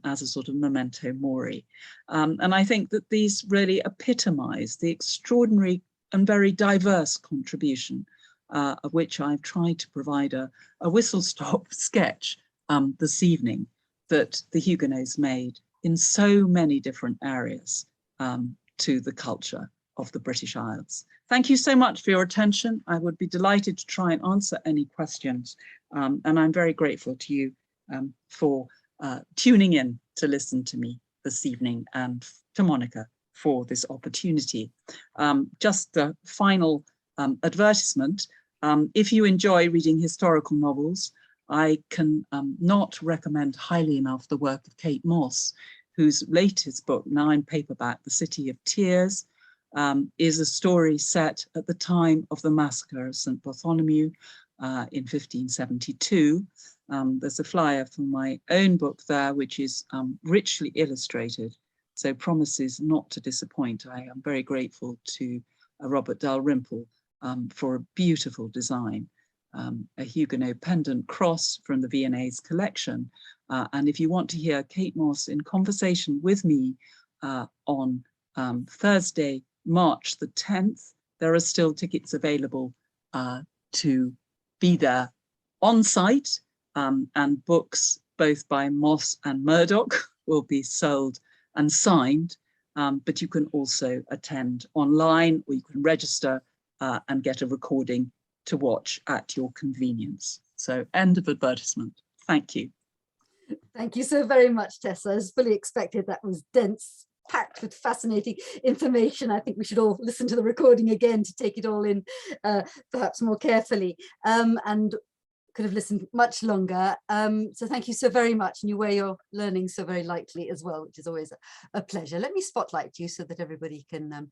[SPEAKER 2] as a sort of memento mori. And I think that these really epitomize the extraordinary and very diverse contribution of which I've tried to provide a whistle-stop sketch this evening, that the Huguenots made in so many different areas to the culture of the British Isles. Thank you so much for your attention. I would be delighted to try and answer any questions. And I'm very grateful to you for tuning in to listen to me this evening, and to Monica for this opportunity. Just a final advertisement. If you enjoy reading historical novels, I can not recommend highly enough the work of Kate Moss, whose latest book, now in paperback, The City of Tears, is a story set at the time of the massacre of St. Bartholomew in 1572. There's a flyer from my own book there, which is richly illustrated, so promises not to disappoint. I am very grateful to Robert Dalrymple for a beautiful design, a Huguenot pendant cross from the V&A's collection. And if you want to hear Kate Moss in conversation with me on Thursday, March the 10th, there are still tickets available to be there on site, and books both by Moss and Murdoch will be sold and signed, but you can also attend online, or you can register and get a recording to watch at your convenience. So, end of advertisement. Thank you.
[SPEAKER 1] Thank you so very much, Tessa. As fully expected, that was dense, packed with fascinating information. I think we should all listen to the recording again to take it all in perhaps more carefully, and could have listened much longer. So thank you so very much, and you wear your learning so very lightly as well, which is always a pleasure. Let me spotlight you so that everybody can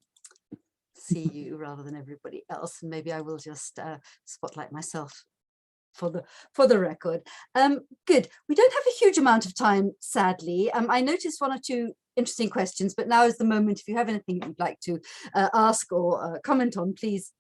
[SPEAKER 1] see you rather than everybody else, and maybe I will just spotlight myself for the record. Good. We don't have a huge amount of time, sadly. I noticed one or two interesting questions, but now is the moment. If you have anything you'd like to ask or comment on, please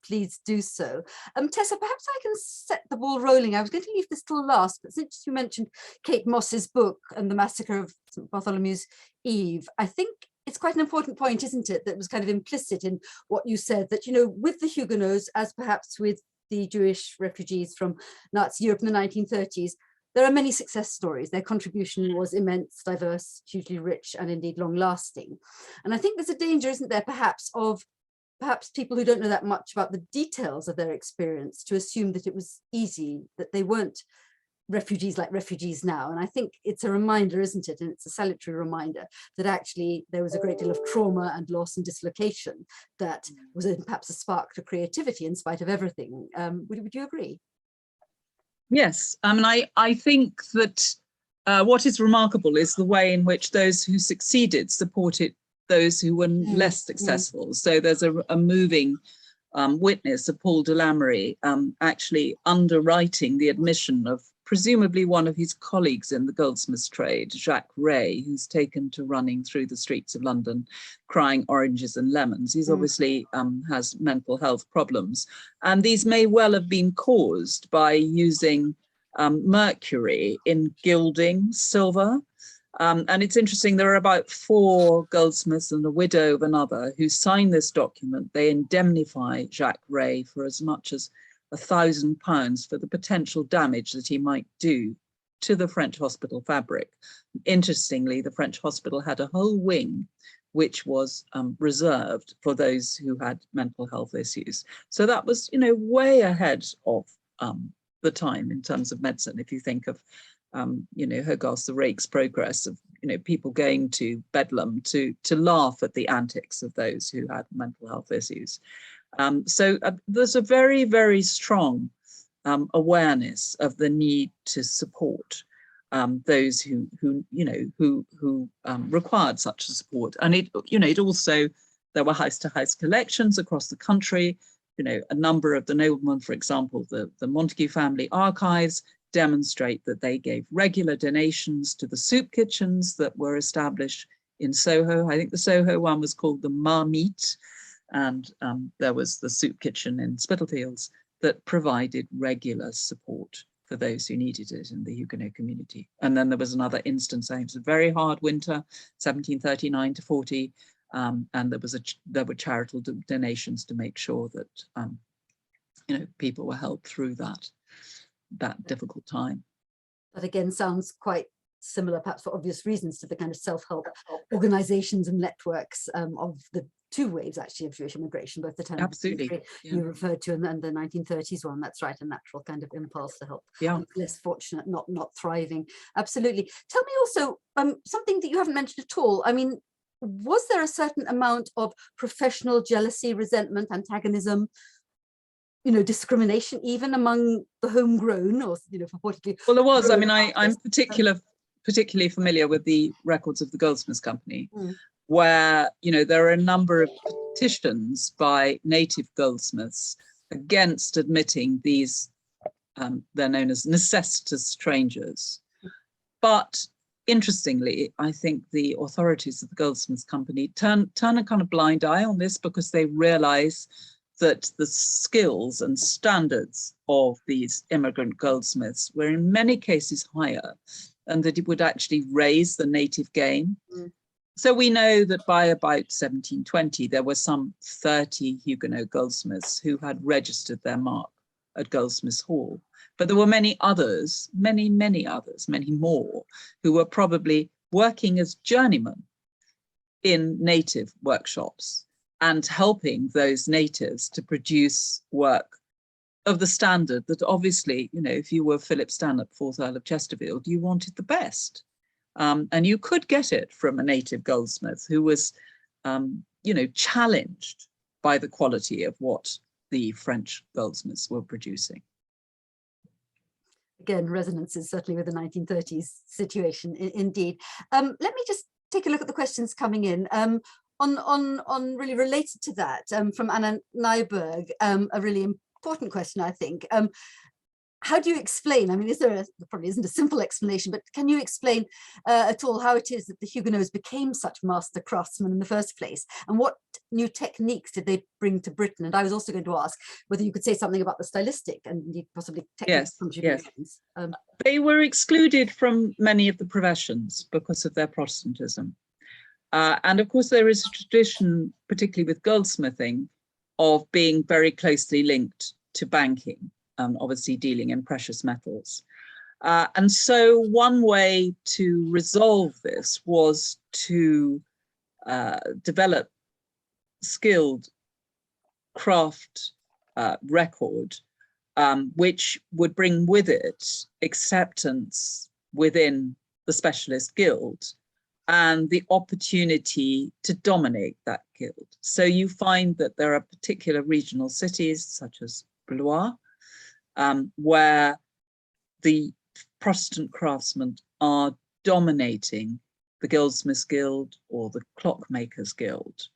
[SPEAKER 1] do so. Tessa, perhaps I can set the ball rolling. I was going to leave this till last, but since you mentioned Kate Moss's book and the massacre of St. Bartholomew's Eve, I think it's quite an important point, isn't it, that was kind of implicit in what you said, that, you know, with the Huguenots, as perhaps with the Jewish refugees from Nazi Europe in the 1930s, there are many success stories. Their contribution was immense, diverse, hugely rich, and indeed long-lasting. And I think there's a danger, isn't there, perhaps people who don't know that much about the details of their experience to assume that it was easy, that they weren't refugees like refugees now. And I think it's a reminder, isn't it? And it's a salutary reminder that actually there was a great deal of trauma and loss and dislocation that was perhaps a spark to creativity in spite of everything. Would you agree?
[SPEAKER 2] Yes, I mean, I think that what is remarkable is the way in which those who succeeded supported those who were less successful. So there's a moving witness of Paul de Lamery actually underwriting the admission of presumably one of his colleagues in the goldsmith's trade, Jacques Ray, who's taken to running through the streets of London crying oranges and lemons. He's obviously has mental health problems. And these may well have been caused by using mercury in gilding silver. And it's interesting, there are about 4 goldsmiths and a widow of another who signed this document. They indemnify Jacques Rey for as much as £1,000 for the potential damage that he might do to the French hospital fabric. Interestingly, the French hospital had a whole wing which was reserved for those who had mental health issues. So that was, you know, way ahead of the time in terms of medicine. If you think of, you know, Hogarth's The Rake's Progress, of, you know, people going to Bedlam to laugh at the antics of those who had mental health issues. So there's a very, very strong awareness of the need to support those who required such a support. And it, you know, it also, there were house-to-house collections across the country. You know, a number of the noblemen, for example, the Montague family archives demonstrate that they gave regular donations to the soup kitchens that were established in Soho. I think the Soho one was called the Marmite, and there was the soup kitchen in Spitalfields that provided regular support for those who needed it in the Huguenot community. And then there was another instance, it was a very hard winter, 1739 to 40, and there were charitable donations to make sure that you know, people were helped through that difficult time.
[SPEAKER 1] That again sounds quite similar, perhaps for obvious reasons, to the kind of self-help organizations and networks of the 2 waves actually of Jewish immigration, both the 10th century you referred to and then the 1930s one. That's right, a natural kind of impulse to help less fortunate, not thriving. Absolutely. Tell me also something that you haven't mentioned at all. I mean, was there a certain amount of professional jealousy, resentment, antagonism, you know, discrimination even among the homegrown, or, you know, purportedly? Well,
[SPEAKER 2] there was. I mean, I'm particularly familiar with the records of the Goldsmiths Company, where, you know, there are a number of petitions by native goldsmiths against admitting these, they're known as necessitous strangers. But interestingly, I think the authorities of the Goldsmiths Company turn a kind of blind eye on this, because they realize that the skills and standards of these immigrant goldsmiths were in many cases higher, and that it would actually raise the native game. So we know that by about 1720, there were some 30 Huguenot goldsmiths who had registered their mark at Goldsmiths Hall. But there were many others, many more, who were probably working as journeymen in native workshops and helping those natives to produce work of the standard that, obviously, you know, if you were Philip Stanhope, 4th Earl of Chesterfield, you wanted the best. And you could get it from a native goldsmith who was, you know, challenged by the quality of what the French goldsmiths were producing.
[SPEAKER 1] Again, resonances certainly with the 1930s situation, indeed. Let me just take a look at the questions coming in. On really related to that, from Anna Nyberg, a really important question, I think. How do you explain, I mean, there probably isn't a simple explanation, but can you explain at all how it is that the Huguenots became such master craftsmen in the first place? And what new techniques did they bring to Britain? And I was also going to ask whether you could say something about the stylistic and possibly technical contributions.
[SPEAKER 2] They were excluded from many of the professions because of their Protestantism. And of course, there is a tradition, particularly with goldsmithing, of being very closely linked to banking. Obviously dealing in precious metals. And so one way to resolve this was to develop skilled craft record, which would bring with it acceptance within the specialist guild and the opportunity to dominate that guild. So you find that there are particular regional cities such as Blois, where the Protestant craftsmen are dominating the Goldsmiths Guild or the Clockmakers Guild.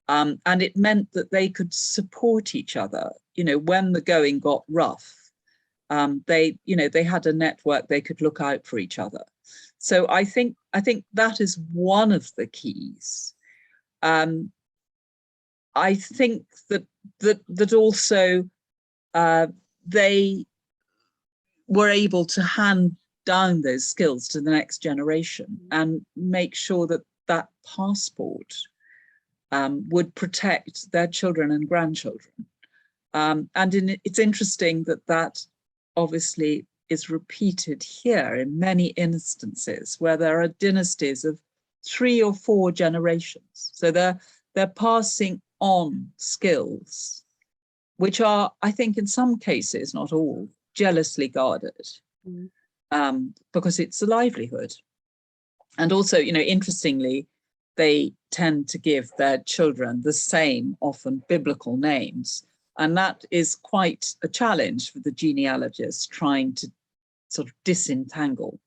[SPEAKER 2] And it meant that they could support each other. You know, when the going got rough, they had a network, they could look out for each other. So I think that is one of the keys. I think that also they were able to hand down those skills to the next generation and make sure that that passport would protect their children and grandchildren. It's interesting that that obviously is repeated here in many instances where there are dynasties of 3 or 4 generations. So they're passing on skills, which are, I think in some cases, not all, jealously guarded, because it's a livelihood. And also, you know, interestingly, they tend to give their children the same, often biblical names. And that is quite a challenge for the genealogists trying to sort of disentangle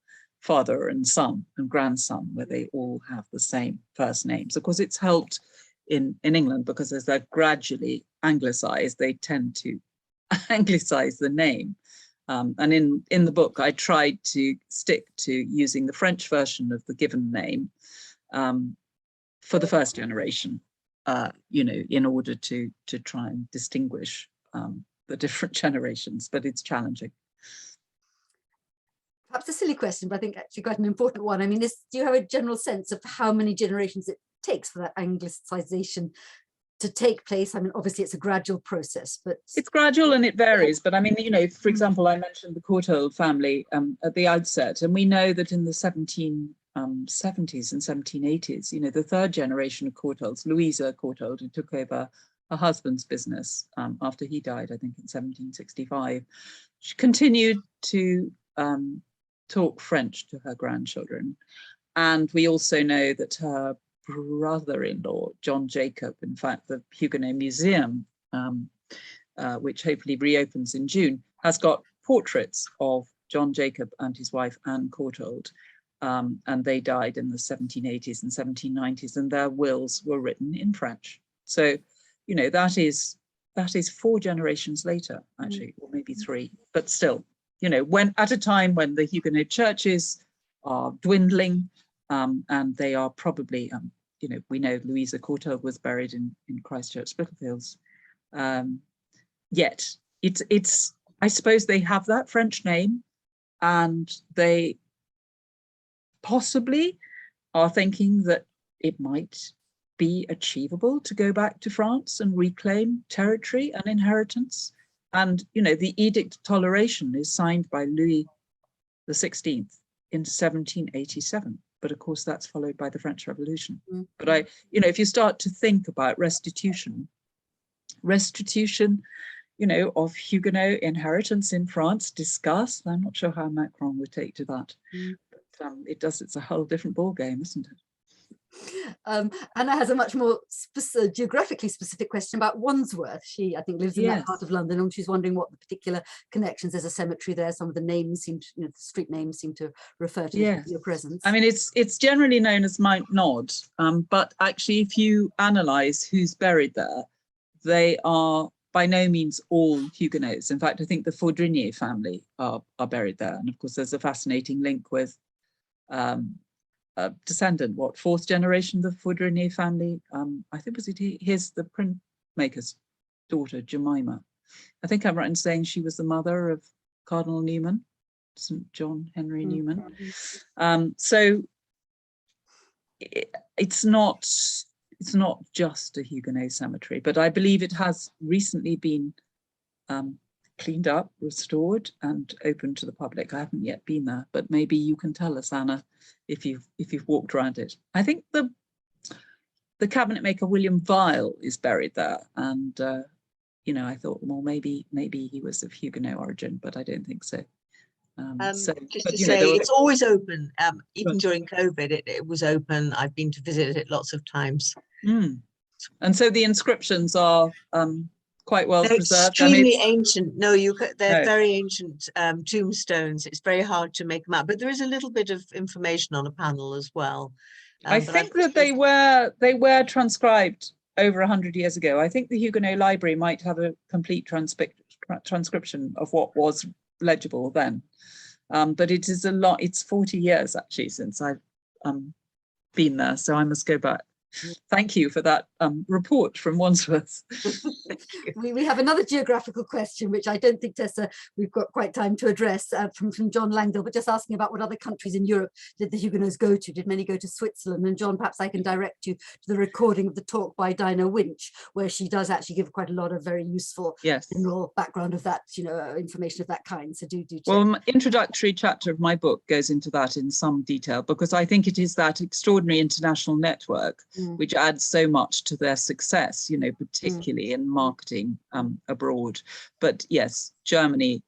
[SPEAKER 2] father and son and grandson, where they all have the same first names. Of course, it's helped in England because as they're gradually anglicized, they tend to anglicize the name. And in the book, I tried to stick to using the French version of the given name for the first generation, you know, in order to try and distinguish the different generations, but it's challenging.
[SPEAKER 1] Perhaps a silly question, but I think actually quite an important one. I mean, do you have a general sense of how many generations it takes for that anglicization to take place? I mean, obviously it's a gradual process, but it's
[SPEAKER 2] gradual and it varies. But I mean, you know, for example, I mentioned the Courtauld family at the outset, and we know that in the 1770s and 1780s, you know, the 3rd generation of Courtaulds, Louisa Courtauld, who took over her husband's business after he died, I think in 1765, she continued to talk French to her grandchildren. And we also know that her brother-in-law, John Jacob, in fact, the Huguenot Museum, which hopefully reopens in June, has got portraits of John Jacob and his wife, Anne Courtauld. And they died in the 1780s and 1790s, and their wills were written in French. So, you know, that is 4 generations later, actually, or maybe 3, but still, you know, when at a time when the Huguenot churches are dwindling, and they are probably, you know, we know Louisa Courtauld was buried in Christchurch, Spitalfields. Yet it's I suppose they have that French name, and they possibly are thinking that it might be achievable to go back to France and reclaim territory and inheritance. And, you know, the Edict of Toleration is signed by Louis XVI in 1787. But of course, that's followed by the French Revolution. But you know, if you start to think about restitution, you know, of Huguenot inheritance in France discussed, I'm not sure how Macron would take to that. But it's a whole different ballgame, isn't it?
[SPEAKER 1] Anna has a much more geographically specific question about Wandsworth. She, I think, lives in that part of London, and she's wondering what the particular connections. There's a cemetery there. Some of the names seem to, you know, the street names seem to refer to your presence. I
[SPEAKER 2] mean, it's generally known as Mount Nod, but actually, if you analyse who's buried there, they are by no means all Huguenots. In fact, I think the Fourdrinier family are buried there, and of course, there's a fascinating link with a descendant, 4th generation of the Fourdrinier family. I think here's the printmaker's daughter, Jemima. I think I'm right in saying she was the mother of Cardinal Newman, St. John Henry Newman. So it's not just a Huguenot cemetery, but I believe it has recently been cleaned up, restored, and open to the public. I haven't yet been there, but maybe you can tell us, Anna, if you've walked around it. I think the cabinet maker William Weil is buried there, and you know, I thought, well, maybe he was of Huguenot origin, but I don't think so.
[SPEAKER 3] Just to say, it's always open. Even during COVID, it was open. I've been to visit it lots of times.
[SPEAKER 2] And so the inscriptions are quite well preserved.
[SPEAKER 3] Extremely ancient. No, they're very ancient tombstones. It's very hard to make them out, but there is a little bit of information on a panel as well.
[SPEAKER 2] I think that they were transcribed over 100 years ago. I think the Huguenot Library might have a complete transcription of what was legible then, but it is a lot. It's 40 years actually since I've been there, so I must go back Thank you for that report from Wandsworth.
[SPEAKER 1] We have another geographical question, which I don't think, Tessa, we've got quite time to address, from John Langdale, but just asking about what other countries in Europe did the Huguenots go to? Did many go to Switzerland? And John, perhaps I can direct you to the recording of the talk by Dinah Winch, where she does actually give quite a lot of very useful general background of that, information of that kind. So do check.
[SPEAKER 2] Well, my introductory chapter of my book goes into that in some detail, because I think it is that extraordinary international network which adds so much to their success, particularly in marketing abroad. But yes, Germany,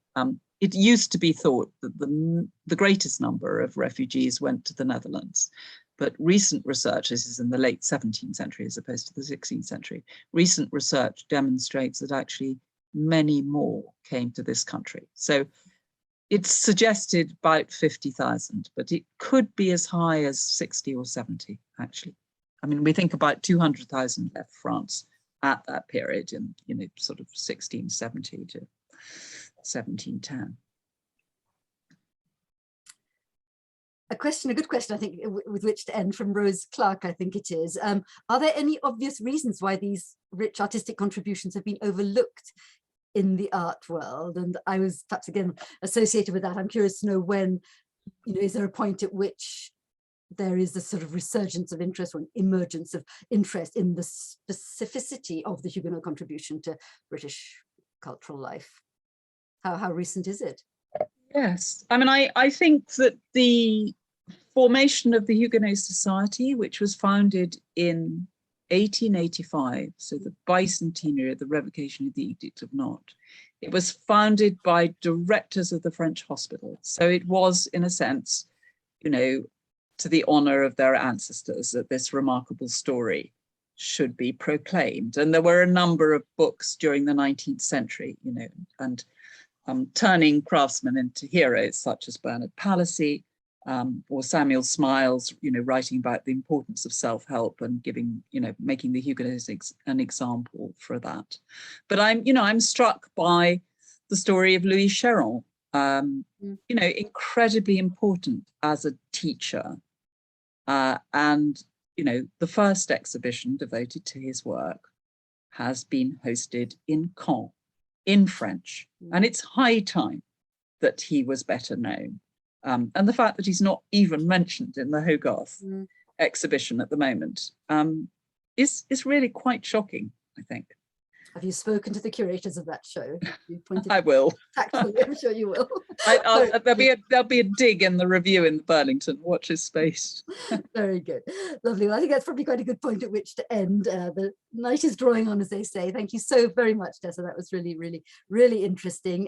[SPEAKER 2] it used to be thought that the greatest number of refugees went to the Netherlands. But recent research, this is in the late 17th century as opposed to the 16th century, recent research demonstrates that actually many more came to this country. So it's suggested about 50,000, but it could be as high as 60 or 70, actually. I mean, we think about 200,000 left France at that period in, sort of 1670 to 1710.
[SPEAKER 1] A good question, I think, with which to end, from Rose Clark, I think it is. Are there any obvious reasons why these rich artistic contributions have been overlooked in the art world? And I was perhaps again associated with that. I'm curious to know when, is there a point at which there is this sort of resurgence of interest or an emergence of interest in the specificity of the Huguenot contribution to British cultural life? How recent is it?
[SPEAKER 2] Yes, I mean, I think that the formation of the Huguenot Society, which was founded in 1885, so the bicentenary of the revocation of the Edict of Nantes, it was founded by directors of the French hospital. So it was, in a sense, to the honor of their ancestors that this remarkable story should be proclaimed. And there were a number of books during the 19th century, and turning craftsmen into heroes, such as Bernard Palissy or Samuel Smiles, writing about the importance of self-help and giving, making the Huguenots an example for that. But I'm struck by the story of Louis Cheryl, incredibly important as a teacher. And the first exhibition devoted to his work has been hosted in Caen, in French. And it's high time that he was better known. And the fact that he's not even mentioned in the Hogarth exhibition at the moment is really quite shocking, I think.
[SPEAKER 1] Have you spoken to the curators of that show?
[SPEAKER 2] I will.
[SPEAKER 1] Tactfully, I'm sure you will.
[SPEAKER 2] There'll be a dig in the review in Burlington. Watch his space.
[SPEAKER 1] Very good. Lovely. Well, I think that's probably quite a good point at which to end. The night is drawing on, as they say. Thank you so very much, Tessa. That was really, really, really interesting.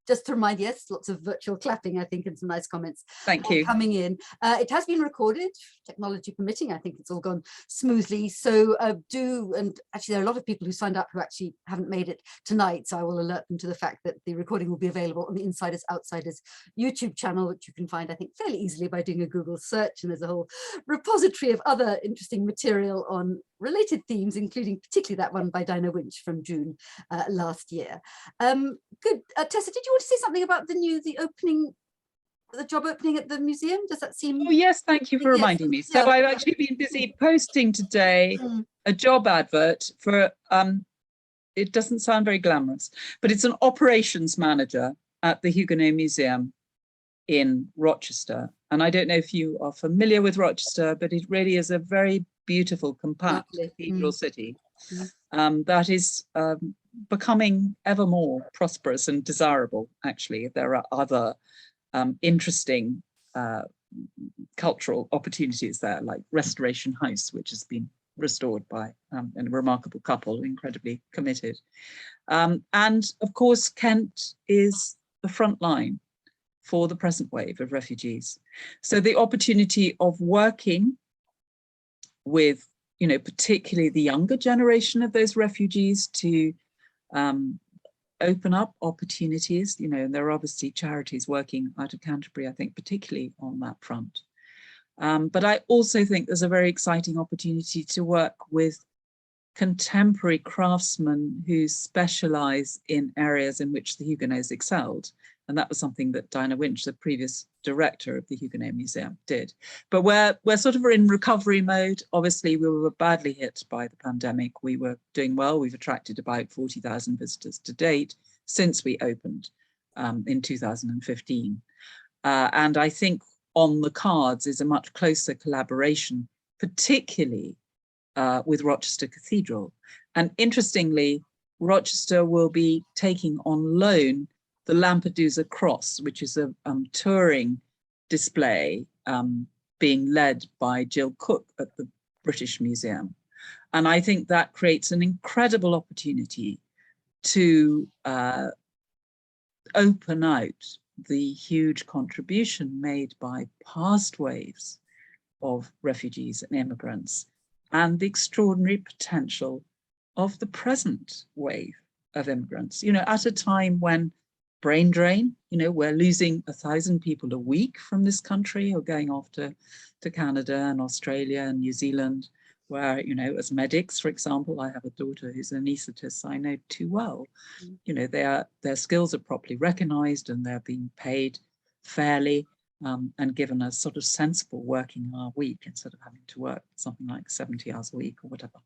[SPEAKER 1] Just to remind, yes, lots of virtual clapping, I think, and some nice comments.
[SPEAKER 2] Thank you.
[SPEAKER 1] Coming in. It has been recorded, technology permitting. I think it's all gone smoothly. So and actually there are a lot of people who signed up who actually haven't made it tonight. So I will alert them to the fact that the recording will be available on the Insiders Outsiders YouTube channel, which you can find, I think, fairly easily by doing a Google search. And there's a whole repository of other interesting material on related themes, including particularly that one by Dinah Winch from June last year. Good. Tessa, did you want to say something about the job opening at the museum? Does that seem?
[SPEAKER 2] Oh yes, thank you for reminding me. So I've actually been busy posting today a job advert for, it doesn't sound very glamorous, but it's an operations manager at the Huguenot Museum in Rochester. And I don't know if you are familiar with Rochester, but it really is a very beautiful, compact cathedral city that is becoming ever more prosperous and desirable, actually. There are other interesting cultural opportunities there, like Restoration House, which has been restored by a remarkable couple, incredibly committed. And of course, Kent is the front line for the present wave of refugees. So the opportunity of working with, particularly the younger generation of those refugees to open up opportunities, and there are obviously charities working out of Canterbury, I think, particularly on that front. But I also think there's a very exciting opportunity to work with contemporary craftsmen who specialize in areas in which the Huguenots excelled. And that was something that Diana Winch, the previous director of the Huguenot Museum, did. But we're sort of in recovery mode. Obviously, we were badly hit by the pandemic. We were doing well. We've attracted about 40,000 visitors to date since we opened in 2015. And I think on the cards is a much closer collaboration, particularly with Rochester Cathedral. And interestingly, Rochester will be taking on loan the Lampedusa Cross, which is a touring display being led by Jill Cook at the British Museum. And I think that creates an incredible opportunity to open out the huge contribution made by past waves of refugees and immigrants and the extraordinary potential of the present wave of immigrants, you know, at a time when brain drain, you know, we're losing 1,000 people a week from this country or going off to Canada and Australia and New Zealand, where, you know, as medics, for example, I have a daughter who's an anaesthetist I know too well. You know, their skills are properly recognized and they're being paid fairly and given a sort of sensible working hour week instead of having to work something like 70 hours a week or whatever.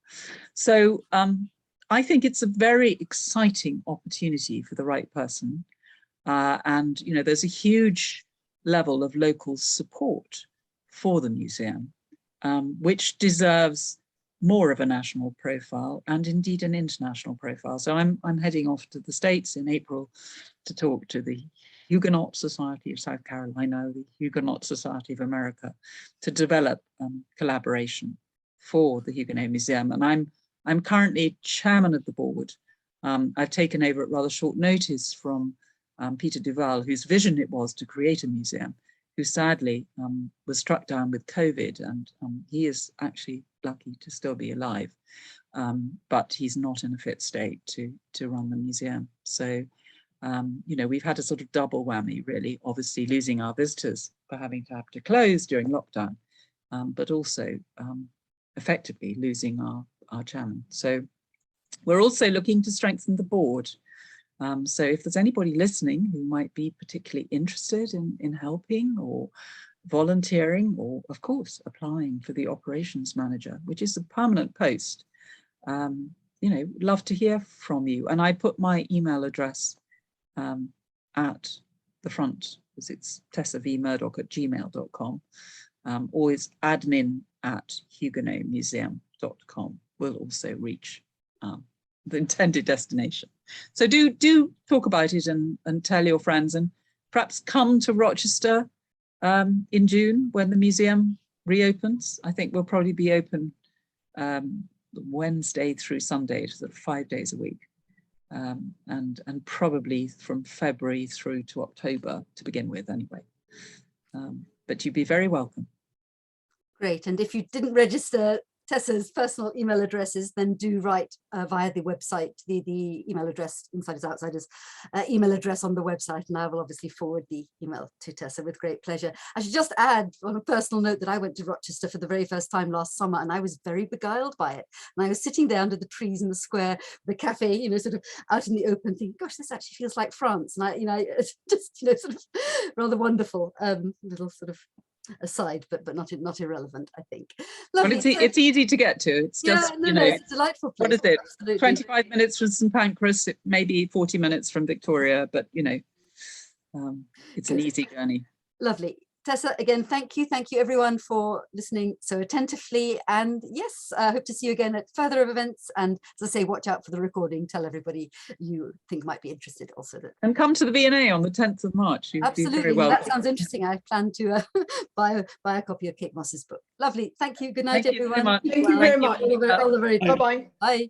[SPEAKER 2] So I think it's a very exciting opportunity for the right person. And, you know, there's a huge level of local support for the museum, which deserves more of a national profile and indeed an international profile. So I'm heading off to the States in April to talk to the Huguenot Society of South Carolina, the Huguenot Society of America, to develop collaboration for the Huguenot Museum. And I'm currently chairman of the board. I've taken over at rather short notice from Peter Duval, whose vision it was to create a museum, who sadly was struck down with COVID, and he is actually lucky to still be alive, but he's not in a fit state to run the museum. So, you know, we've had a sort of double whammy, really, obviously losing our visitors for having to have to close during lockdown, but also effectively losing our chairman. So we're also looking to strengthen the board. So if there's anybody listening who might be particularly interested in helping or volunteering or, of course, applying for the operations manager, which is a permanent post, you know, love to hear from you. And I put my email address at the front, because it's tessavmurdoch@gmail.com, or it's admin@huguenotmuseum.com. Will also reach the intended destination. So do talk about it and tell your friends, and perhaps come to Rochester in June when the museum reopens. I think we'll probably be open Wednesday through Sunday, sort of 5 days a week, and probably from February through to October to begin with anyway. But you'd be very welcome.
[SPEAKER 1] Great. And if you didn't register Tessa's personal email addresses, then do write via the website, the email address, Insiders Outsiders email address on the website, and I will obviously forward the email to Tessa with great pleasure. I should just add on a personal note that I went to Rochester for the very first time last summer, and I was very beguiled by it. And I was sitting there under the trees in the square, the cafe, you know, sort of out in the open, thinking, gosh, this actually feels like France. And it's just, you know, sort of rather wonderful little sort of aside, but not irrelevant, I think. Lovely.
[SPEAKER 2] Well, it's easy to get to. It's just, you know,
[SPEAKER 1] it's a delightful place.
[SPEAKER 2] What is it?
[SPEAKER 1] Absolutely.
[SPEAKER 2] 25 minutes from St Pancras, maybe 40 minutes from Victoria, but you know, it's an easy journey.
[SPEAKER 1] Lovely. Tessa, again, thank you everyone for listening so attentively, and yes, I hope to see you again at further events, and as I say, watch out for the recording. Tell everybody you think might be interested also.
[SPEAKER 2] And come to the V&A on the 10th of March. You'd
[SPEAKER 1] absolutely,
[SPEAKER 2] be very welcome.
[SPEAKER 1] That sounds interesting. I plan to buy a copy of Kate Moss's book. Lovely, thank you, good night everyone.
[SPEAKER 4] Thank you very much.
[SPEAKER 1] All the very
[SPEAKER 4] Bye-bye.
[SPEAKER 1] Bye.